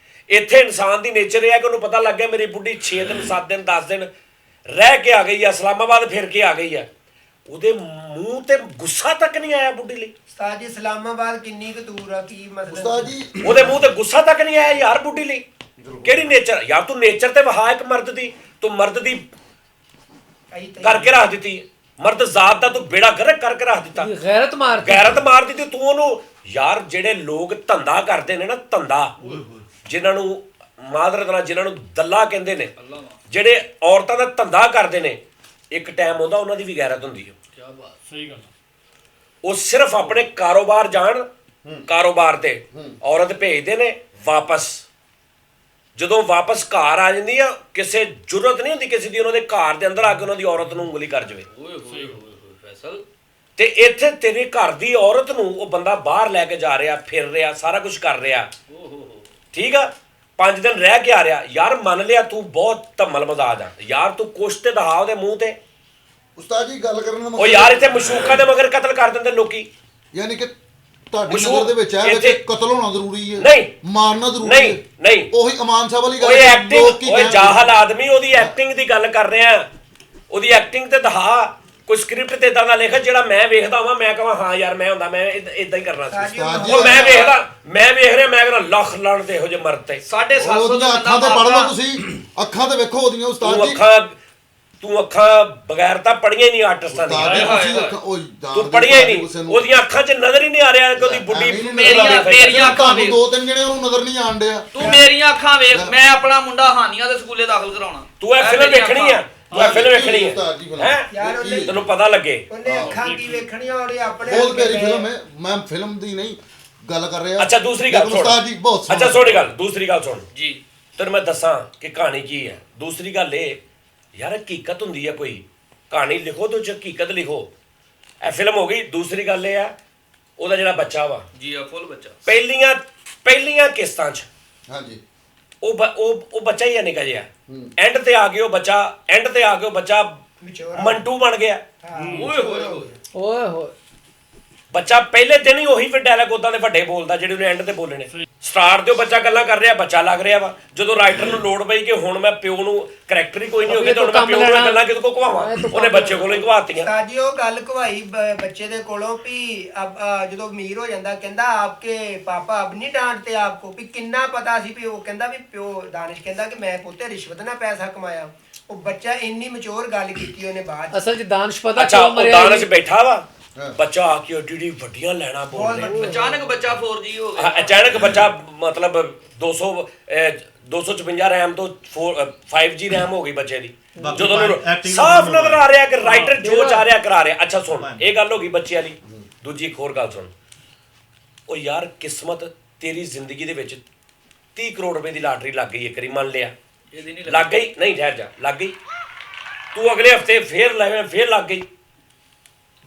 ਇੱਥੇ ਇਨਸਾਨ ਦੀ ਨੇਚਰ ਇਹ ਆ ਕਿ ਉਹਨੂੰ ਪਤਾ ਲੱਗ ਗਿਆ ਮੇਰੀ ਬੁੱਢੀ 6 ਦਿਨ 7 ਦਿਨ 10 ਦਿਨ ਰਹਿ ਕੇ ਆ ਗਈ ਆ, ਇਸਲਾਮਾਬਾਦ ਫਿਰ ਕੇ ਆ ਗਈ ਆ, ਉਹਦੇ ਮੂੰਹ ਤੇ ਗੁੱਸਾ ਤੱਕ ਨਹੀਂ ਆਇਆ ਬੁੱਢੀ ਲਈ। ਉਸਤਾਦ ਜੀ ਇਸਲਾਮਾਬਾਦ ਕਿੰਨੀ ਕੁ ਦੂਰ ਆ, ਕੀ ਮਤਲਬ? ਉਸਤਾਦ ਜੀ ਉਹਦੇ ਮੂੰਹ ਤੇ ਗੁੱਸਾ ਤੱਕ ਨਹੀਂ ਆਇਆ ਯਾਰ ਬੁੱਢੀ ਲਈ। ਕਿਹੜੀ ਨੇਚਰ ਯਾਰ, ਤੂੰ ਨੇਚਰ ਤੇ ਵਹਾ ਇੱਕ ਮਰਦ ਦੀ, ਤੂੰ ਮਰਦ ਦੀ ਕਰਕੇ ਰੱਖ ਦਿੱਤੀ, ਮਰਦ ਜ਼ਾਤ ਦਾ ਤੂੰ ਬੇੜਾ ਗਰਕ ਕਰਕੇ ਰੱਖ ਦਿੱਤਾ, ਗੈਰਤ ਮਾਰ ਦਿੱਤੀ ਤੂੰ ਉਹਨੂੰ। ਯਾਰ ਜਿਹੜੇ ਲੋਕ ਧੰਦਾ ਕਰਦੇ ਨੇ ਨਾ, ਧੰਦਾ, ਜਿਨ੍ਹਾਂ ਨੂੰ ਮਾਦਰਤ ਨਾਲ, ਜਿਨ੍ਹਾਂ ਨੂੰ ਦੱਲਾ ਕਹਿੰਦੇ ਨੇ, ਜਿਹੜੇ ਔਰਤਾਂ ਦਾ ਧੰਦਾ ਕਰਦੇ ਨੇ, ਇੱਕ ਟਾਈਮ ਆਉਂਦਾ ਉਹਨਾਂ ਦੀ ਵੀ ਗੈਰਤ ਹੁੰਦੀ ਹੈ। ਕੀ ਬਾਤ, ਸਹੀ ਗੱਲ, ਉਹ ਸਿਰਫ ਆਪਣੇ ਕਾਰੋਬਾਰ ਜਾਣ, ਕਾਰੋਬਾਰ ਤੇ ਔਰਤ ਭੇਜਦੇ ਨੇ, ਵਾਪਸ ਜਦੋਂ ਵਾਪਸ ਘਰ ਆ ਜਾਂਦੀ ਆ, ਕਿਸੇ ਜ਼ਰੂਰਤ ਨਹੀਂ ਹੁੰਦੀ ਕਿਸੇ ਦੀ ਉਹਨਾਂ ਦੇ ਘਰ ਦੇ ਅੰਦਰ ਆ ਕੇ ਉਹਨਾਂ ਦੀ ਔਰਤ ਨੂੰ ਉਂਗਲੀ ਕਰ ਜਾਵੇ। ਫੈਸਲ ਤੇ ਇੱਥੇ ਤੇਰੇ ਘਰ ਦੀ ਔਰਤ ਨੂੰ ਉਹ ਬੰਦਾ ਬਾਹਰ ਲੈ ਕੇ ਜਾ ਰਿਹਾ, ਫਿਰ ਰਿਹਾ, ਸਾਰਾ ਕੁਝ ਕਰ ਰਿਹਾ, ਠੀਕ ਆ, 5 ਦਿਨ ਰਹਿ ਕੇ ਆ ਰਿਹਾ ਯਾਰ, ਮੰਨ ਲਿਆ ਤੂੰ ਬਹੁਤ ਧੰਮਲ ਮਜ਼ਾਜ ਆ ਯਾਰ, ਤੂੰ ਕੁਛ ਤੇ ਦਿਖਾ ਉਹਦੇ ਮੂੰਹ ਤੇ। ਉਸਤਾਦ ਜੀ ਗੱਲ ਕਰਨ ਦਾ ਉਹ ਯਾਰ ਇੱਥੇ ਮਸ਼ੂਕਾਂ ਦੇ ਮਗਰ ਕਤਲ ਕਰ ਦਿੰਦੇ ਲੋਕੀ। ਯਾਨੀ ਕਿ ਤੁਹਾਡੀ ਮਸ਼ਹੂਰ ਨਜ਼ਰ ਦੇ ਵਿੱਚ ਹੈ ਇੱਥੇ- ਕਿ ਕਤਲ ਹੋਣਾ ਜ਼ਰੂਰੀ ਹੈ, ਨਹੀਂ। ਮਾਰਨਾ ਜ਼ਰੂਰੀ ਨਹੀਂ ਹੈ। ਨਹੀਂ, ਉਹੀ ਅਮਾਨ ਸਾਹਿਬ ਵਾਲੀ ਗੱਲ ਓਏ ਹੈ, ਲੋਕ ਐਕਟਿੰਗ, ਕੀ ਓਏ ਕਹਿਣਗੇ? ਜਾਹਲ ਆਦਮੀ, ਉਹਦੀ ਐਕਟਿੰਗ ਦੀ ਗੱਲ ਕਰ ਰਿਹਾ, ਉਹਦੀ ਐਕਟਿੰਗ ਤੇ ਦਿਖਾ। ਕੋਈ ਸਕ੍ਰਿਪਟ ਤੇ ਇਦਾਂ ਦਾ ਲਿਖ ਜਿਹੜਾ ਮੈਂ ਵੇਖਦਾ ਹਾਂ, ਮੈਂ ਕਹਾਂ ਹਾਂ ਯਾਰ ਮੈਂ ਹੁੰਦਾ, ਮੈਂ ਇਦਾਂ ਹੀ ਕਰਨਾ ਸੀ। ਉਸਤਾਦ ਜੀ ਉਹ ਮੈਂ ਵੇਖਦਾ, ਮੈਂ ਵੇਖ ਰਿਹਾ, ਮੈਂ ਕਹਿੰਦਾ ਲੱਖ ਲੜਨ ਦੇ ਇਹੋ ਜਿਹੇ ਮਰਦ ਤੇ। 750 ਉਹਦੀਆਂ ਅੱਖਾਂ ਤੇ ਪੜ੍ਹ ਲਓ ਤੁਸੀਂ, ਅੱਖਾਂ ਤੇ ਵੇਖੋ ਉਹਦੀਆਂ ਉਸਤਾਦ ਤੂੰ ਜੀ। ਤੂੰ ਅੱਖਾਂ ਬਗੈਰ ਤਾਂ ਪੜੀਆਂ ਹੀ ਨਹੀਂ ਆਰਟਿਸਟਾਂ ਉਸਤਾਦ ਜੀ ਦੀਆਂ। ਤੁਸੀਂ ਅੱਖਾਂ ਉਹ ਤੂੰ ਪੜੀਆਂ ਹੀ ਨਹੀਂ, ਉਹਦੀਆਂ ਅੱਖਾਂ 'ਚ ਨਜ਼ਰ ਹੀ ਨਹੀਂ ਆ ਰਿਹਾ ਕਿ ਉਹਦੀ ਬੁੱਢੀ ਮੇਰੀਆਂ ਅੱਖਾਂ ਵੇਖ। ਦੋ ਤਿੰਨ ਜਣੇ ਉਹਨੂੰ ਨਜ਼ਰ ਨਹੀਂ ਆਣ ਡਿਆ। ਤੂੰ ਮੇਰੀਆਂ ਅੱਖਾਂ ਵੇਖ, ਮੈਂ ਆਪਣਾ ਮੁੰਡਾ ਹਾਨੀਆਂ ਦੇ ਸਕੂਲੇ ਦਾਖਲ ਕਰਾਉਣਾ। ਤੂੰ ਇਹ ਫਿਲਮ ਮੇਰੀਆਂ ਵੇਖਣੀ ਆ, ਤੂੰ ਇਹ ਫਿਲਮ ਵੇਖਣੀ ਉਸਤਾਦ ਜੀ ਹੈ ਫਿਲਮ। ਹੈਂ? ਯਾਰ ਉਹਨੇ ਤੈਨੂੰ ਪਤਾ ਲੱਗੇ। ਉਹਨੇ ਅੱਖਾਂ ਕੀ ਵੇਖਣੀਆਂ, ਉਹਨੇ ਆਪਣੇ ਬਹੁਤ ਪਿਆਰੀ ਫਿਲਮ ਹੈ, ਮੈਂ ਫਿਲਮ ਦੀ ਨਹੀਂ ਗੱਲ ਕਰ ਰਿਹਾ। ਅੱਛਾ ਦੂਸਰੀ ਗੱਲ ਲੇਕਿਨ ਉਸਤਾਦ ਜੀ ਬਹੁਤ ਅੱਛਾ ਸੋਹਣਾ। ਸੁਣ ਗੱਲ, ਦੂਸਰੀ ਗੱਲ ਸੁਣ ਜੀ। ਤੈਨੂੰ ਮੈਂ ਦੱਸਾਂ ਕਿ ਕਹਾਣੀ ਕੀ ਹੈ। ਦੂਸਰੀ ਗੱਲ ਇਹ ਯਾਰ, ਹਕੀਕਤ ਹੁੰਦੀ ਹੈ, ਕੋਈ ਕਹਾਣੀ ਲਿਖੋ ਤੇ ਉਹ 'ਚ ਹਕੀਕਤ ਲਿਖੋ। ਇਹ ਫਿਲਮ ਹੋ ਗਈ। ਦੂਸਰੀ ਗੱਲ ਇਹ ਆ, ਉਹਦਾ ਜਿਹੜਾ ਬੱਚਾ ਵਾ, ਜੀ ਆ ਫੁੱਲ ਬੱਚਾ। ਪਹਿਲੀਆਂ ਕਿਸ਼ਤਾਂ 'ਚ ਹਾਂਜੀ ਉਹ ਬੱਚਾ ਹੀ ਆ ਨਿਕਾ ਜਿਹਾ। ਐਂਡ ਤੇ ਆ ਕੇ ਉਹ ਬੱਚਾ ਵਿਚੋਰਾ। ਮੰਟੂ ਬਣ ਗਿਆ। ਓਏ ਹੋਏ ਹੋਏ। ਓਏ ਹੋਏ, ਬੱਚਾ ਪਹਿਲੇ ਦਿਨ ਹੀ ਉਹੀ ਫਿਰ ਡਾਇਲੌਗ ਉਦਾਂ ਦੇ ਵੱਡੇ ਬੋਲਦਾ ਜਿਹੜੇ ਉਹਨੇ ਐਂਡ ਤੇ ਬੋਲੇ ਨੇ। ਸਟਾਰਟ ਤੇ ਉਹ ਬੱਚਾ ਗੱਲਾਂ ਕਰ ਰਿਹਾ, ਬੱਚਾ ਲੱਗ ਰਿਹਾ ਵਾ। ਜਦੋਂ ਰਾਈਟਰ ਨੂੰ ਲੋੜ ਪਈ ਕਿ ਹੁਣ ਮੈਂ ਪਿਓ ਨੂੰ ਕਰੈਕਟਰ ਹੀ ਕੋਈ ਨਹੀਂ ਹੋ ਗਿਆ ਤੇ ਹੁਣ ਮੈਂ ਪਿਓ ਨੂੰ ਗੱਲਾਂ ਕਿਹਦੇ ਕੋ ਘਵਾਵਾਂ, ਉਹਨੇ ਬੱਚੇ ਕੋਲੋਂ ਹੀ ਘਵਾਤੀਆਂ। ਉਸਤਾਦ ਜੀ ਉਹ ਗੱਲ ਕਵਾਈ ਬੱਚੇ ਦੇ ਕੋਲੋਂ ਵੀ ਜਦੋਂ ਅਮੀਰ ਹੋ ਜਾਂਦਾ ਕਹਿੰਦਾ ਆਪਕੇ ਪਾਪਾ ਅਬ ਨਹੀਂ ਡਾਂਟਤੇ ਆਪਕੋ, ਵੀ ਕਿੰਨਾ ਪਤਾ ਸੀ ਵੀ ਉਹ ਕਹਿੰਦਾ ਵੀ ਪਿਓ ਦਾਨਿਸ਼ ਕਹਿੰਦਾ ਕਿ ਮੈਂ ਪੁੱਤੇ ਰਿਸ਼ਵਤ ਨਾਲ ਪੈਸਾ ਕਮਾਇਆ। ਉਹ ਬੱਚਾ ਇੰਨੀ ਮੈਚੁਰ ਗੱਲ ਕੀਤੀ ਉਹਨੇ ਬਾਅਦ 'ਚ। ਅਸਲ 'ਚ ਦਾਨਿਸ਼ ਪਤਾ ਅੱਛਾ ਕਿਉਂ ਉਹ ਮਰਿਆ ਦਾਨਿਸ਼ ਬੈਠਾ ਵਾ, ਹਾਂ। ਬੱਚਾ ਆ ਕੇ ਏਡੀ ਵੱਡੀਆਂ ਲੈਣਾ ਬੋਲ ਰਿਹਾ। ਅਚਾਨਕ ਬੱਚਾ 4G ਹੋ ਗਿਆ। ਅਚਾਨਕ ਬੱਚਾ ਮਤਲਬ 256 ਰੈਮ ਤੋਂ 5G ਰੈਮ ਹੋ ਗਈ ਬੱਚੇ ਦੀ। ਬਾਕੀ ਜਦੋਂ ਉਹਨੂੰ acting ਸਾਫ਼ ਦਾ ਨਜ਼ਰ ਆ ਰਿਹਾ ਕਿ ਰਾਈਟਰ ਜੋ ਜਿਹੜਾ- ਚਾਹ ਰਿਹਾ ਕਰਾ ਰਿਹਾ। ਅੱਛਾ ਸੁਣ, ਇਹ ਗੱਲ ਹੋ ਗਈ ਬੱਚੇ ਵਾਲੀ। ਦੂਜੀ ਇੱਕ ਹੋਰ ਗੱਲ ਸੁਣ, ਉਹ ਯਾਰ ਕਿਸਮਤ ਤੇਰੀ ਜ਼ਿੰਦਗੀ ਦੇ ਵਿੱਚ 30 ਕਰੋੜ ਰੁਪਏ ਦੀ ਲਾਟਰੀ ਲੱਗ ਗਈ, ਇੱਕ ਵਾਰੀ ਮੰਨ ਲਿਆ ਇਹਦੀ ਨਹੀਂ ਲੱਗ ਗਈ, ਨਹੀਂ ਠਹਿਰ ਜਾ, ਲੱਗ ਗਈ। ਤੂੰ ਅਗਲੇ ਹਫਤੇ ਫੇਰ ਲਵੇਂ, ਫੇਰ ਲੱਗ ਗਈ।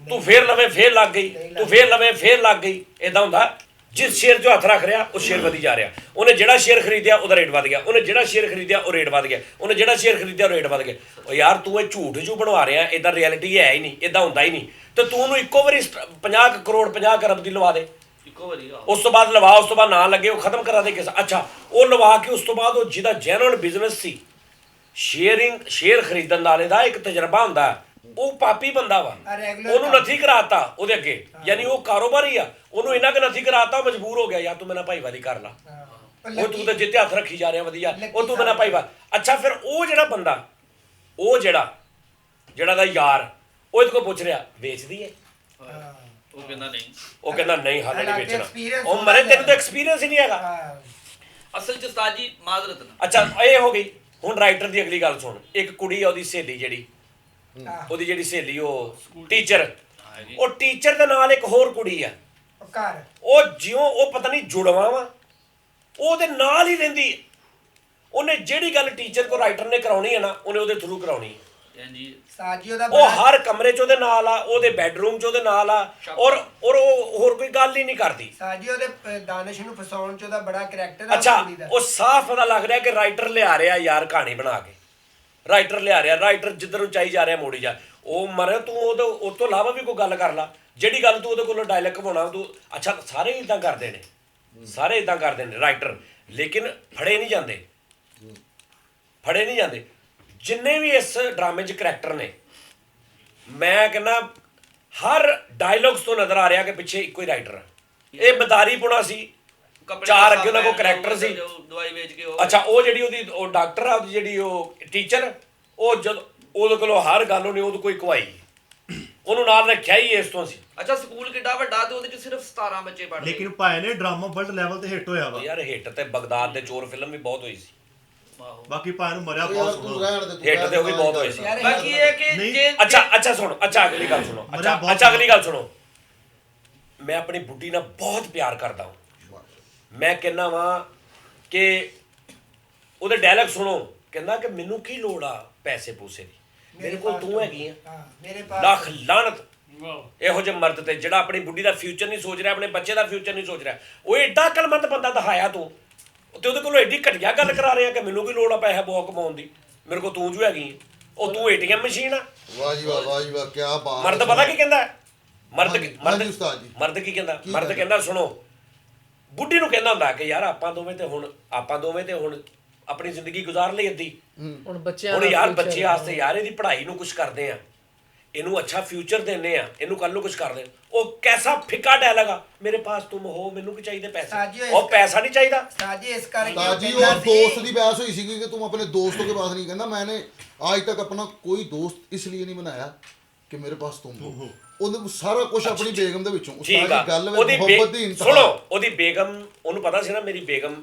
ਤੂੰ ਫੇਰ ਲਵੇਂ, ਫੇਰ ਲੱਗ ਗਈ। ਤੂੰ ਫੇਰ ਲਵੇਂ, ਫੇਰ ਲੱਗ ਗਈ। ਇਦਾਂ ਹੁੰਦਾ। ਜਿਸ ਸ਼ੇਅਰ 'ਚ ਹੱਥ ਰੱਖ ਰਿਹਾ ਉਹ ਸ਼ੇਅਰ ਵਧੀ ਜਾ ਰਿਹਾ। ਉਹਨੇ ਜਿਹੜਾ ਸ਼ੇਅਰ ਖਰੀਦਿਆ ਉਹਦਾ ਰੇਟ ਵਧ ਗਿਆ, ਉਹਨੇ ਜਿਹੜਾ ਸ਼ੇਅਰ ਖਰੀਦਿਆ ਉਹ ਰੇਟ ਵਧ ਗਿਆ, ਉਹਨੇ ਜਿਹੜਾ ਸ਼ੇਅਰ ਖਰੀਦਿਆ ਉਹ ਰੇਟ ਵਧ ਗਿਆ। ਉਹ ਯਾਰ ਤੂੰ ਇਹ ਝੂਠ ਬਣਵਾ ਰਿਹਾ, ਇਦਾਂ ਰਿਐਲਿਟੀ ਹੈ ਹੀ ਨਹੀਂ, ਇਦਾਂ ਹੁੰਦਾ ਹੀ ਨਹੀਂ। ਤੇ ਤੂੰ ਉਹਨੂੰ ਇੱਕੋ ਵਾਰੀ 50 ਕਰੋੜ 50 ਕਰਬ ਦੀ ਲਵਾ ਦੇ, ਇੱਕੋ ਵਾਰੀ ਆ। ਉਸ ਤੋਂ ਬਾਅਦ ਲਵਾ, ਉਸ ਤੋਂ ਬਾਅਦ ਨਾ ਲੱਗੇ ਉਹ ਖਤਮ ਕਰਾ ਦੇ ਕਿਸ। ਅੱਛਾ ਉਹ ਲਵਾ ਕੇ ਉਸ ਤੋਂ ਬਾਅਦ ਉਹ ਜਿਹਦਾ ਜੈਨੂਇਨ ਬਿਜ਼ਨਸ ਸੀ, ਸ਼ੇਅਰ ਖਰੀਦਣ ਵਾਲੇ ਦਾ ਇੱਕ ਤਜਰਬਾ ਹੁੰਦਾ, ਉਹ ਪਾਪੀ ਬੰਦਾ ਵਾ, ਉਹਨੂੰ ਨਥੀ ਕਰਾਤਾ ਉਹਦੇ ਅੱਗੇ। ਯਾਨੀ ਉਹ ਕਾਰੋਬਾਰੀ ਆ, ਉਹਨੂੰ ਇੰਨਾ ਕਿ ਨਥੀ ਕਰਾਤਾ, ਉਹ ਮਜਬੂਰ ਹੋ ਗਿਆ ਯਾਰ ਤੂੰ ਮੇਰਾ ਭਾਈਵਾਲੀ ਕਰ ਲਾ। ਉਹ ਤੂੰ ਤਾਂ ਜਿੱਤੇ ਹੱਥ ਰੱਖੀ ਜਾ ਰਿਹਾ ਵਧੀਆ, ਉਹ ਤੂੰ ਮੇਰਾ ਭਾਈਵਾਲ। ਅੱਛਾ ਫਿਰ ਉਹ ਜਿਹੜਾ ਬੰਦਾ, ਉਹ ਜਿਹੜਾ ਦਾ ਯਾਰ, ਉਹ ਇਹਦੇ ਕੋਲ ਪੁੱਛ ਰਿਹਾ ਵੇਚਦੀ ਹੈ? ਉਹ ਕਹਿੰਦਾ ਨਹੀਂ। ਉਹ ਕਹਿੰਦਾ ਨਹੀਂ ਹਾਲੇ ਨਹੀਂ ਹਾਲਾਂਕਿ ਵੇਚਣਾ। experience ਉਹ ਮਰੇ, ਤੈਨੂੰ ਤਾਂ ਐਕਸਪੀਰੀਅੰਸ ਹੀ ਨਹੀਂ ਹੈਗਾ। ਅਸਲ 'ਚ ਉਸਤਾਦ ਜੀ ਮਾਜ਼ਰਤ ਨਾ। ਅੱਛਾ ਇਹ ਹੋ ਗਈ। ਹੁਣ ਰਾਈਟਰ ਦੀ ਅਗਲੀ ਗੱਲ ਸੁਣ। ਇੱਕ ਕੁੜੀ ਆ, ਉਹਦੀ ਸਹੇਲੀ ਉਹਦੀ ਜਿਹੜੀ ਸਹੇਲੀ ਉਹ ਟੀਚਰ, ਉਹ ਟੀਚਰ ਦੇ ਨਾਲ ਇੱਕ ਹੋਰ ਕੁੜੀ ਆ, ਉਹ ਜਿਉਂ ਉਹ ਪਤਾ ਨਹੀਂ ਜੁੜਵਾ ਵਾ, ਉਹਦੇ ਨਾਲ ਹੀ ਰਹਿੰਦੀ। ਉਹਨੇ ਜਿਹੜੀ ਗੱਲ ਟੀਚਰ ਕੋ ਰਾਈਟਰ ਨੇ ਕਰਾਉਣੀ ਹੈ ਨਾ, ਉਹਨੇ ਉਹਦੇ ਥਰੂ ਕਰਾਉਣੀ ਹੈ। ਜੀ ਉਹ ਹਰ ਕਮਰੇ 'ਚ ਉਹਦੇ ਨਾਲ ਆ, ਉਹਦੇ ਬੈਡਰੂਮ 'ਚ ਉਹਦੇ ਨਾਲ ਆ, ਔਰ ਉਹ ਹੋਰ ਕੋਈ ਗੱਲ ਹੀ ਨਹੀਂ ਕਰਦੀ। ਸਾਜੀ ਉਹਦੇ ਦਾਨਿਸ਼ ਨੂੰ ਫਸਾਉਣ 'ਚ ਉਹਦਾ ਬੜਾ ਕਰੈਕਟਰ ਆ ਅੱਛਾ ਕੁੜੀ ਦਾ। ਉਹ ਸਾਫ਼ ਪਤਾ ਲੱਗ ਰਿਹਾ ਕਿ ਰਾਈਟਰ ਲਿਆ ਰਿਹਾ ਯਾਰ ਕਹਾਣੀ ਬਣਾ ਕੇ, ਰਾਈਟਰ ਲਿਆ ਰਿਹਾ, ਰਾਈਟਰ ਜਿੱਧਰ ਨੂੰ ਚਾਹੀ ਜਾ ਰਿਹਾ ਮੋੜੀ ਜਾ। ਉਹ ਮਰੇ ਤੂੰ ਉਹ ਤੋਂ ਇਲਾਵਾ ਵੀ ਕੋਈ ਗੱਲ ਕਰ ਲਾ, ਜਿਹੜੀ ਗੱਲ ਤੂੰ ਉਹਦੇ ਕੋਲੋਂ ਡਾਇਲੌਗ ਘਵਾਉਣਾ ਤੂੰ। ਅੱਛਾ ਸਾਰੇ ਇਦਾਂ ਕਰਦੇ ਨੇ, ਸਾਰੇ ਇਦਾਂ ਕਰਦੇ ਨੇ ਰਾਈਟਰ, ਲੇਕਿਨ ਫੜੇ ਨਹੀਂ ਜਾਂਦੇ। ਜਿੰਨੇ ਵੀ ਇਸ ਡਰਾਮੇ 'ਚ ਕਰੈਕਟਰ ਨੇ, ਮੈਂ ਕਹਿੰਦਾ ਹਰ ਡਾਇਲੌਗਸ ਤੋਂ ਨਜ਼ਰ ਆ ਰਿਹਾ ਕਿ ਪਿੱਛੇ ਇੱਕੋ ਹੀ ਰਾਈਟਰ ਆ। ਇਹ ਮਦਾਰੀ ਪੁਣਾ ਸੀ, ਚਾਰ ਅੱਗੇ ਉਹਨਾਂ ਕੋਲ ਕਰੈਕਟਰ ਸੀ। ਦਵਾਈ ਵੇਚ ਕੇ ਉਹ ਅੱਛਾ ਉਹ ਜਿਹੜੀ ਉਹਦੀ ਉਹ ਡਾਕਟਰ ਆ, ਉਹਦੀ ਜਿਹੜੀ ਉਹ ਟੀਚਰ, ਉਹ ਜਦ ਉਹਦੇ ਕੋਲੋਂ ਹਰ ਗੱਲ ਉਹਨੇ ਉਹਦੇ ਕੋਈ ਕਵਾਈ, ਉਹਨੂੰ ਨਾਲ ਰੱਖਿਆ ਹੀ ਇਸ ਤੋਂ ਸੀ। ਅੱਛਾ ਸਕੂਲ ਕਿੱਡਾ ਵੱਡਾ ਤੇ ਉਹਦੇ 'ਚ ਸਿਰਫ 17 ਬੱਚੇ ਪੜ੍ਹਦੇ। ਲੇਕਿਨ ਭਾਈ ਨੇ ਡਰਾਮਾ ਵਰਲਡ ਲੈਵਲ ਤੇ ਹਿੱਟ ਹੋਇਆ ਵਾ। ਯਾਰ ਹਿੱਟ ਤੇ ਬਗਦਾਦ ਦੇ ਚੋਰ ਫਿਲਮ ਵੀ ਬਹੁਤ ਹੋਈ ਸੀ। ਬਾਕੀ ਭਾਈ ਨੂੰ ਮਰਿਆ ਬਹੁਤ ਸੋਹਣਾ। ਹਿੱਟ ਤੇ ਉਹ ਵੀ ਬਹੁਤ ਹੋਈ ਸੀ। ਬਾਕੀ ਇਹ ਕਿ ਨਹੀਂ। ਜੇ ਅੱਛਾ ਸੁਣੋ, ਅਗਲੀ ਗੱਲ ਸੁਣੋ। ਅਗਲੀ ਗੱਲ ਸੁਣੋ। ਮੈਂ ਆਪਣੀ ਬੁੱਢੀ ਨਾਲ ਬਹੁਤ ਪਿਆਰ ਕਰਦਾ ਹਾਂ। ਮੈਂ ਕਹਿੰਦਾ ਵਾਂ ਕਿ ਉਹਦੇ ਡਾਇਲੌਗ ਸੁਣੋ, ਕਹਿੰਦਾ ਕਿ ਮੈਨੂੰ ਕੀ ਲੋੜ ਆ ਪੈਸੇ ਪੂਸੇ ਦੀ, ਮੇਰੇ ਕੋਲ ਤੂੰ ਹੈਗੀ ਆ। ਲੱਖ ਲਾਹਨਤ ਇਹੋ ਜਿਹੇ ਮਰਦ ਤੇ ਜਿਹੜਾ ਆਪਣੀ ਬੁੱਢੀ ਦਾ ਫਿਊਚਰ ਨਹੀਂ ਸੋਚ ਰਿਹਾ, ਆਪਣੇ ਬੱਚੇ ਦਾ ਫਿਊਚਰ ਨਹੀਂ ਸੋਚ ਰਿਹਾ। ਉਹ ਏਡਾ ਅਕਲਮੰਦ ਬੰਦਾ ਦਿਖਾਇਆ ਤੂੰ, ਤੇ ਉਹਦੇ ਕੋਲੋਂ ਐਡੀ ਘਟੀਆ ਗੱਲ ਕਰਾ ਰਿਹਾ ਕਿ ਮੈਨੂੰ ਕੀ ਲੋੜ ਆ ਪੈਸਾ ਬਹੁਤ ਕਮਾਉਣ ਦੀ, ਮੇਰੇ ਕੋਲ ਤੂੰ ਜੋ ਹੈਗੀ ਹੈ। ਉਹ ਤੂੰ ATM ਮਸ਼ੀਨ ਆ। ਵਾਹ ਜੀ ਵਾਹ, ਵਾਹ ਜੀ ਵਾਹ, ਕੀ ਬਾਤ। ਮਰਦ ਪਤਾ ਕੀ ਕਹਿੰਦਾ? ਹਾਂਜੀ ਉਸਤਾਦ ਜੀ। ਮਰਦ ਕੀ ਕਹਿੰਦਾ? ਮਰਦ ਕਹਿੰਦਾ ਸੁਣੋ, ਬੁੱਢੀ ਨੂੰ ਕਹਿੰਦਾ ਹੁੰਦਾ ਕਿ ਯਾਰ ਆਪਾਂ ਦੋਵੇਂ ਤੇ ਹੁਣ ਆਪਣੀ ਜ਼ਿੰਦਗੀ ਗੁਜ਼ਾਰ ਲਈ ਅੱਧੀ, ਹੁਣ ਬੱਚਿਆਂ ਹੁਣ ਦਾ ਯਾਰ future ਬੱਚੇ ਵਾਸਤੇ ਯਾਰ ਇਹਦੀ ਪੜ੍ਹਾਈ ਨੂੰ ਕੁਝ ਕਰਦੇ ਆ, ਇਹਨੂੰ ਅੱਛਾ ਫਿਊਚਰ ਦਿੰਦੇ ਆ, ਇਹਨੂੰ ਕੱਲ ਨੂੰ ਕੁਝ ਕਰਦੇ। ਉਹ ਕੈਸਾ ਫਿੱਕਾ ਡਾਇਲੌਗ ਆ, ਮੇਰੇ ਪਾਸ ਤੁਮ ਹੋ, ਮੈਨੂੰ ਕੀ ਚਾਹੀਦੇ ਪੈਸੇ, ਉਹ ਪੈਸਾ ਨਹੀਂ ਚਾਹੀਦਾ। ਸਾਜੀ ਇਸ ਕਰਕੇ ताजी और दोस्त की बहस हुई सी कि तुम अपने दोस्तों के पास नहीं, कहना मैंने आज तक अपना कोई दोस्त इसलिए नहीं बनाया कि मेरे पास तुम हो। ਉਹਨੂੰ ਸਾਰਾ ਕੁਝ ਆਪਣੀ ਬੇਗਮ ਦੇ ਵਿੱਚੋਂ ਠੀਕ ਆ, ਗੱਲ ਉਹਦੀ ਮੁਹੱਬਤ ਦੀ ਇੰਤਹਾ। ਸੁਣੋ, ਉਹਦੀ ਬੇਗਮ, ਉਹਨੂੰ ਪਤਾ ਸੀ ਨਾ ਮੇਰੀ ਬੇਗਮ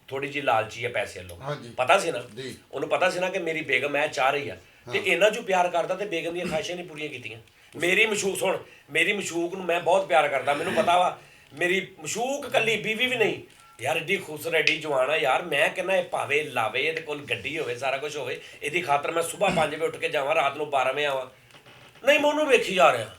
ਥੋੜੀ ਜਿਹੀ ਲਾਲਚੀ ਹੈ ਪੈਸੇ ਵੱਲੋਂ, ਹਾਂਜੀ। ਪਤਾ ਸੀ ਨਾ ਜੀ। ਉਹਨੂੰ ਪਤਾ ਸੀ ਨਾ ਕਿ ਮੇਰੀ ਬੇਗਮ ਐ ਚਾਹ ਰਹੀ ਆ, ਤੇ ਇਹਨਾਂ ਜੋ ਪਿਆਰ ਕਰਦਾ ਤੇ ਬੇਗਮ ਦੀਆਂ ਖਾਹਿਸ਼ਾਂ ਨਹੀਂ ਪੂਰੀਆਂ ਕੀਤੀਆਂ। ਮੇਰੀ ਮਸ਼ੂਕ ਸੁਣ, ਮੇਰੀ ਮਸ਼ੂਕ ਨੂੰ ਮੈਂ ਬਹੁਤ ਪਿਆਰ ਕਰਦਾ, ਮੈਨੂੰ ਪਤਾ ਵਾ ਮੇਰੀ ਮਸ਼ੂਕ ਕੱਲੀ ਬੀਵੀ ਵੀ ਨਹੀਂ ਯਾਰ, ਐਡੀ ਖੂਬਸੂਰਤ ਐਡੀ ਜਵਾਨ ਆ ਯਾਰ। ਮੈਂ ਕਹਿੰਦਾ ਇਹ ਭਾਵੇਂ ਲਾਵੇ, ਇਹਦੇ ਕੋਲ ਗੱਡੀ ਹੋਵੇ, ਸਾਰਾ ਕੁਝ ਹੋਵੇ, ਇਹਦੀ ਖਾਤਰ ਮੈਂ ਸਵੇਰ 5 ਵਜੇ ਉੱਠ ਕੇ ਜਾਵਾਂ, ਰਾਤ ਨੂੰ 12 ਵਜੇ ਆਵਾਂ। ਨਹੀਂ, ਮੈਂ ਉਹਨੂੰ ਵੇਖੀ ਜਾ ਰਿਹਾ,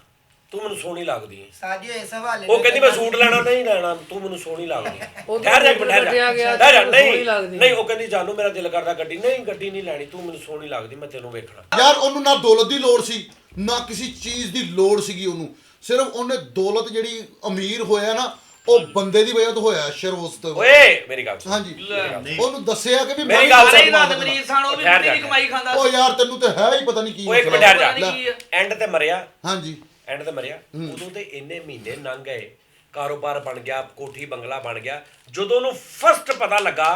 ਤੂੰ ਮੈਨੂੰ ਸੋਹਣੀ ਲੱਗਦੀ ਹੈ। ਸਾਜੀ ਇਸ ਹਵਾਲੇ ਉਹ ਕਹਿੰਦੀ ਮੈਂ ਸੂਟ ਲੈਣਾ, ਨਹੀਂ ਲੈਣਾ, ਤੂੰ ਮੈਨੂੰ ਸੋਹਣੀ ਲੱਗਦੀ ਹੈ। ਉਹ ਠਹਿਰ ਜਾ, ਤਾਂ ਠਹਿਰ ਗਿਆ, ਜਾ, ਤੈਨੂੰ ਨਹੀਂ ਸੋਹਣੀ ਲੱਗਦੀ। ਨਹੀਂ, ਉਹ ਕਹਿੰਦੀ ਜਾਨੂ ਮੇਰਾ ਦਿਲ ਕਰਦਾ ਗੱਡੀ, ਨਹੀਂ ਗੱਡੀ ਨਹੀਂ ਲੈਣੀ, ਤੂੰ ਮੈਨੂੰ ਸੋਹਣੀ ਲੱਗਦੀ, ਮੈਂ ਤੈਨੂੰ ਵੇਖਣਾ। ਯਾਰ ਉਹਨੂੰ ਨਾ ਦੌਲਤ ਦੀ ਲੋੜ ਸੀ, ਨਾ ਕਿਸੇ ਚੀਜ਼ ਦੀ ਲੋੜ ਸੀਗੀ ਉਹਨੂੰ, ਸਿਰਫ ਉਹਨੇ ਦੌਲਤ ਜਿਹੜੀ ਅਮੀਰ ਹੋਇਆ ਨਾ, ਉਹ ਬੰਦੇ ਦੀ ਵਜ੍ਹਾ ਤੋਂ ਹੋਇਆ, ਸ਼ਰੋਸ ਤੋਂ। ਓਏ ਮੇਰੀ ਗੱਲ ਸੁਣ। ਹਾਂਜੀ, ਨਹੀਂ। ਉਹਨੂੰ ਦੱਸਿਆ ਕਿ ਵੀ ਮੇਰੀ ਵੀ ਗੱਲ ਪੈਸਾ ਸੁਣ। ਕਮਾ ਰਾਤ ਸਕਦਾ। ਮਰੀਜ਼ ਸਨ, ਉਹ ਵੀ ਠਹਿਰ ਬੁੱਢੀ ਜਾ। ਦੀ ਕਮਾਈ ਖਾਂਦਾ ਉਹ ਯਾਰ ਤੈਨੂੰ ਤੇ ਹੈ ਹੀ ਪਤਾ ਨਹੀਂ ਕੀ ਉਹ ਇੱਕ ਮਸਲਾ। ਮਿੰਟ ਠਹਿਰ ਜਾ, ਕੀ ਆ? ਐਂਡ ਤੇ ਮਰਿਆ, ਹਾਂਜੀ ਐਂਡ ਤੇ ਮਰਿਆ, ਉਦੋਂ ਤੇ ਇੰਨੇ ਮਹੀਨੇ ਲੰਘ ਗਏ, ਕਾਰੋਬਾਰ ਬਣ ਗਿਆ, ਕੋਠੀ ਬੰਗਲਾ ਬਣ ਗਿਆ। ਜਦੋਂ ਉਹਨੂੰ ਫਸਟ ਪਤਾ ਲੱਗਾ,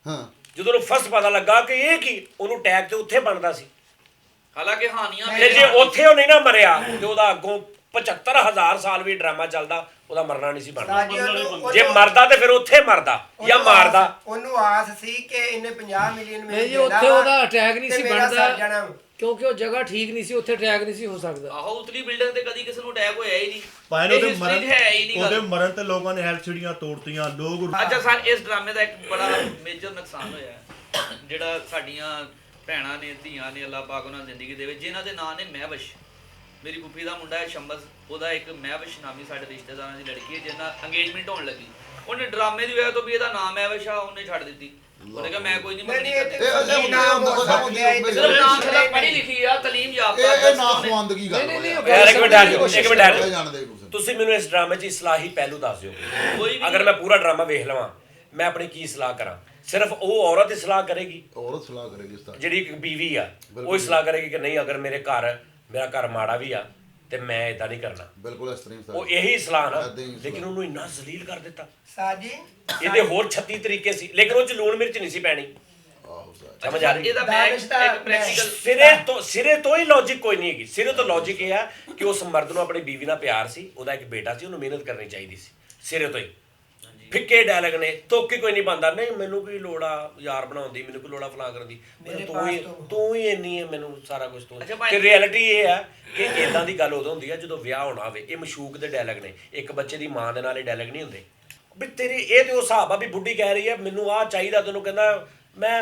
ਹਾਂ, ਜਦੋਂ ਉਹਨੂੰ ਫਸਟ ਪਤਾ ਲੱਗਾ ਕਿ ਇਹ ਕੀ, ਉਹਨੂੰ ਟੈਗ ਤੇ ਉੱਥੇ ਬਣਦਾ ਸੀ। ਹਾਲਾਂਕਿ ਹਾਨੀਆਂ ਤੇ ਜੇ ਉੱਥੇ ਉਹ ਨਹੀਂ ਨਾ ਮਰਿਆ ਤੇ ਉਹਦਾ ਅੱਗੋਂ 75,000 ਸਾਲ ਵੀ ਡਰਾਮਾ ਚੱਲਦਾ, ਉਹਦਾ ਮਰਨਾ ਨਹੀਂ ਸੀ ਬਣਦਾ। ਸਾਜੀ ਉਹਨੂੰ ਜੇ ਮਰਦਾ ਤੇ ਫਿਰ ਉੱਥੇ ਮਰਦਾ ਜਾਂ ਮਾਰਦਾ। ਉਹਨੂੰ ਆਸ ਸੀ ਕਿ ਇਹਨੇ 50 ਮਿਲੀਅਨ ਨਹੀਂ ਜੀ, ਉੱਥੇ ਉਹਦਾ ਅਟੈਕ ਨਹੀਂ ਸੀ ਬਣਦਾ, ਜਾਣਾ। ਕਿਉਂਕਿ ਉਹ ਜਗ੍ਹਾ ਠੀਕ ਨਹੀਂ ਸੀ, ਉੱਥੇ ਅਟੈਕ ਨਹੀਂ ਸੀ ਹੋ ਸਕਦਾ। ਆਹੋ, ਉਤਲੀ ਬਿਲਡਿੰਗ ਤੇ ਕਦੀ ਕਿਸੇ ਨੂੰ ਅਟੈਕ ਹੋਇਆ ਹੀ ਨਹੀਂ। ਪਾਇਨ ਇਹ ਉਹਦੇ history ਮਰਨ, ਚ ਹੈ ਹੀ ਨਹੀਂ ਉਹਦੇ ਗੱਲ। ਮਰਨ ਤੇ ਲੋਕਾਂ ਨੇ ਐਲਸੀਡੀਆਂ ਤੋੜਤੀਆਂ, ਲੋਕ ਅੱਛਾ ਸਰ, ਇਸ ਡਰਾਮੇ ਦਾ ਇੱਕ ਬੜਾ ਮੇਜਰ ਨੁਕਸਾਨ ਹੋਇਆ ਹੈ, ਜਿਹੜਾ ਸਾਡੀਆਂ ਭੈਣਾਂ ਨੇ, ਧੀਆਂ ਨੇ, ਅੱਲਾਹ ਪਾਕ ਉਹਨਾਂ ਦੀ ਜ਼ਿੰਦਗੀ ਦੇਵੇ, ਜਿਨ੍ਹਾਂ ਦੇ ਨਾਂ ਨੇ ਮਹਿਵਸ਼। ਮੇਰੀ ਫੁੱਫੀ ਦਾ ਮੁੰਡਾ ਹੈ ਸ਼ੰਬਜ਼, ਉਹਦਾ ਇੱਕ ਮਹਿਵਸ਼ ਨਾਮੀ ਸਾਡੇ ਰਿਸ਼ਤੇਦਾਰਾਂ ਦੀ ਲੜਕੀ ਹੈ, ਜਿਹਦੇ ਨਾਲ ਅੰਗੇਜਮੈਂਟ ਹੋਣ ਲੱਗੀ। ਉਹਨੇ ਡਰਾਮੇ ਦੀ ਵਜ੍ਹਾ ਤੋਂ ਵੀ ਇਹਦਾ ਨਾਮ ਮਹਿਵਸ਼ ਆ, ਉਹਨੇ ਛੱਡ ਦਿੱਤੀ। ਉਹਨੇ ਕਿਹਾ ਮੈਂ ਕੋਈ ਨਹੀਂ ਮੰਗਣੀ ਕਰਨੀ। ਇਹ ਨਾਮ ਸਿਰਫ ਨਾਮ ਥੋੜਾ ਪੜ੍ਹੀ ਲਿਖੀ ਆ, ਤਾਲੀਮ ਯਾਫਤਾ। ਇਹ ਨਾ ਖਵਾਂਦਗੀ ਗੱਲ ਨਹੀਂ, ਹੋਇਆ। ਯਾਰ ਇੱਕ ਮਿੰਟ ਠਹਿਰ ਜਾਓ, ਇੱਕ ਮਿੰਟ ਠਹਿਰ ਜਾਓ। ਜਾਣਦੇ ਤੁਸੀਂ। ਤੁਸੀਂ ਮੈਨੂੰ ਇਸ ਡਰਾਮੇ 'ਚ ਇਸਲਾਹੀ ਪਹਿਲੂ ਦੱਸ ਦਿਓ। ਕੋਈ ਵੀ ਅਗਰ ਮੈਂ ਪੂਰਾ ਡਰਾਮਾ ਵੇਖ ਲਵਾਂ, ਮੈਂ ਆਪਣੀ ਕੀ ਸਲਾਹ ਕਰਾਂ? ਸਿਰਫ ਉਹ ਔਰਤ ਹੀ ਸਲਾਹ ਕਰੇਗੀ ਔਰਤ ਸਲਾਹ ਕਰੇਗੀ ਉਸਤਾਦ। ਜਿਹੜੀ ਇੱਕ ਬੀਵੀ ਆ, ਉਹ ਹੀ ਸਲਾਹ ਕਰੇਗੀ ਕਿ ਨਹੀਂ, ਅਗਰ ਮੇਰਾ ਘਰ ਮਾੜਾ ਵੀ ਆ ਤੇ ਮੈਂ ਇਦਾਂ ਨਹੀਂ ਕਰਨਾ। ਬਿਲਕੁਲ ਇਸ ਤਰ੍ਹਾਂ ਹੀ ਉਹ ਇਹੀ ਸਲਾਹ ਨਾ, ਏਦਾਂ ਹੀ ਸਲਾਹ। ਲੇਕਿਨ ਉਹਨੂੰ ਇੰਨਾ ਜ਼ਲੀਲ ਕਰ ਦਿੱਤਾ। ਸਾਜੀ ਇਹਦੇ ਹੋਰ 36 ਤਰੀਕੇ ਸੀ, ਲੇਕਿਨ ਉਹ 'ਚ ਲੂਣ ਮਿਰਚ ਨਹੀਂ ਸੀ ਪੈਣੀ। ਆਹੋ ਉਸਤਾਦ। ਸਮਝ ਆ ਰਹੀ? ਇਹਦਾ ਮੈਂ ਇੱਕ ਪ੍ਰੈਕਟੀਕਲ ਸਿਰੇ ਤੋਂ ਹੀ ਲੌਜੀਕ ਕੋਈ ਨਹੀਂ ਹੈਗੀ। ਸਿਰੇ ਤੋਂ ਲੌਜਿਕ ਇਹ ਆ ਕਿ ਉਸ ਮਰਦ ਨੂੰ ਆਪਣੀ ਬੀਵੀ ਨਾਲ ਪਿਆਰ ਸੀ, ਉਹਦਾ ਇੱਕ ਬੇਟਾ ਸੀ, ਉਹਨੂੰ ਮਿਹਨਤ ਕਰਨੀ ਚਾਹੀਦੀ ਸੀ। ਸਿਰੇ ਤੋਂ ਹੀ ਫਿੱਕੇ ਡਾਇਲੌਗ ਨੇ, ਤੋਕੇ ਕੋਈ ਨਹੀਂ ਬੰਦਾ, ਨਹੀਂ ਮੈਨੂੰ ਕੀ ਲੋੜ ਆ ਯਾਰ ਬਣਾਉਣ ਦੀ, ਮੈਨੂੰ ਕੀ ਲੋੜ ਆ ਫਲਾਂ ਕਰਨ ਦੀ, ਤੂੰ ਹੀ ਇੰਨੀ ਹੈ, ਮੈਨੂੰ ਸਾਰਾ ਕੁਝ ਤੂੰ। ਤੇ ਰਿਐਲਿਟੀ ਇਹ ਆ ਕਿ ਇਦਾਂ ਦੀ ਗੱਲ ਉਦੋਂ ਹੁੰਦੀ ਆ ਜਦੋਂ ਵਿਆਹ ਹੋਣਾ ਹੋਵੇ। ਇਹ ਮਸ਼ੂਕ ਦੇ ਡਾਇਲੌਗ ਨੇ, ਇੱਕ ਬੱਚੇ ਦੀ ਮਾਂ ਦੇ ਨਾਲ ਇਹ ਡਾਇਲੌਗ ਨਹੀਂ ਹੁੰਦੇ ਵੀ ਤੇਰੀ। ਇਹ ਤੇ ਉਹ ਹਿਸਾਬ ਆ ਵੀ ਬੁੱਢੀ ਕਹਿ ਰਹੀ ਹੈ ਮੈਨੂੰ ਆਹ ਚਾਹੀਦਾ, ਤੈਨੂੰ ਕਹਿੰਦਾ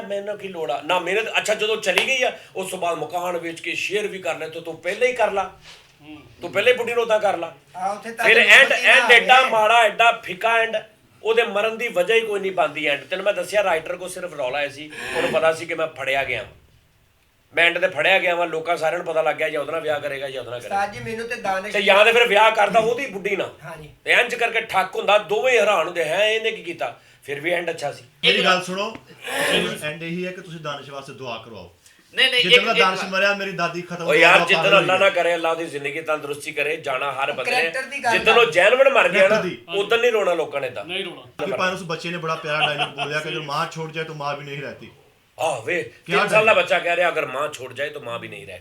ਮੈਨੂੰ ਕੀ ਲੋੜ ਆ ਨਾ ਮਿਹਨਤ। ਅੱਛਾ ਜਦੋਂ ਚਲੀ ਗਈ ਆ, ਉਸ ਤੋਂ ਬਾਅਦ ਮਕਾਨ ਵੇਚ ਕੇ ਸ਼ੇਅਰ ਵੀ ਕਰ ਲੈ, ਤੂੰ ਪਹਿਲੇ ਹੀ ਕਰ ਲਾ, ਤੂੰ ਪਹਿਲੇ ਬੁੱਢੀ ਨੂੰ ਉਦਾਂ ਕਰ ਲਾ। ਫਿਰ ਐਂਡ ਐਡਾ ਮਾੜਾ, ਐਡਾ ਫਿੱਕਾ ਐਂਡ, ਉਹਦੇ ਮਰਨ ਦੀ ਵਜ੍ਹਾ ਹੀ ਕੋਈ ਨਹੀਂ ਬਣਦੀ ਐਂਡ। ਤੈਨੂੰ ਮੈਂ ਦੱਸਿਆ ਰਾਈਟਰ ਕੋ ਸਿਰਫ ਰੌਲਾ ਆਇਆ ਸੀ, ਉਹਨੂੰ ਪਤਾ ਸੀ ਕਿ ਮੈਂ ਫੜਿਆ ਗਿਆ, ਮੈਂ ਐਂਡ ਤੇ ਫੜਿਆ ਗਿਆ ਵਾਂ, ਲੋਕਾਂ ਸਾਰਿਆਂ ਨੂੰ ਪਤਾ ਲੱਗ ਗਿਆ ਜਾਂ ਉਹਦੇ ਨਾਲ ਵਿਆਹ ਕਰੇਗਾ ਜਾਂ ਉਹਦੇ ਨਾਲ ਕਰੇਗਾ। ਸਾਜੀ ਮੈਨੂੰ ਤੇ ਦਾਨਿਸ਼ ਤੇ ਜਾਂ ਤੇ ਫਿਰ ਵਿਆਹ ਕਰਦਾ ਉਹਦੀ ਬੁੱਢੀ ਨਾਲ, ਹਾਂਜੀ। ਤੇ ਇੰਜ ਕਰਕੇ ਠੱਕ ਹੁੰਦਾ, ਦੋਵੇਂ ਹੈਰਾਨ ਹੁੰਦੇ ਹੈ ਇਹਨੇ ਕੀ ਕੀਤਾ। ਫਿਰ ਵੀ ਐਂਡ ਅੱਛਾ ਸੀ। ਮੇਰੀ ਗੱਲ ਸੁਣੋ, ਐਂਡ ਇਹੀ ਹੈ ਕਿ ਤੁਸੀਂ ਦਾਨਿਸ਼ ਵਾਸਤੇ ਦੁਆ ਕਰਵਾਓ। ਨਹੀਂ ਜਿੱਦਾਂ ਦਾਨਿਸ਼ ਮਰਿਆ, ਮੇਰੀ ਦਾਦੀ ਖਤਮ ਉਹ ਯਾਰ ਜਿੱਦਨ ਅੱਲਾ ਨਾ ਕਰੇ, ਅੱਲਾ ਦੀ ਜ਼ਿੰਦਗੀ ਤੰਦਰੁਸਤੀ ਕਰੇ, ਜਾਣਾ ਹਰ ਬੰਦੇ character ਦੀ ਨੇ। ਗੱਲ ਜਿੱਦਨ ਉਹ ਜੈਨਵਨ ਮਰ ਗਿਆ ਨਾ, ਦੀ। ਉਦੋਂ ਨਹੀਂ ਰੋਣਾ ਲੋਕਾਂ ਨੇ ਤਾਂ। नहीं रोना। कि पायन उस बच्चे ने बड़ा प्यारा डायलॉग बोला कि अगर माँ छोड़ जाए तो माँ भी नहीं रहती। ਆਹ ਵੇ 3 ਸਾਲ ਦਾ ਬੱਚਾ ਕਹਿ ਰਿਹਾ ਅਗਰ ਮਾਂ ਛੋੜ ਜਾਏ ਤਾਂ ਮਾਂ ਵੀ ਨਹੀਂ ਰਹਿ।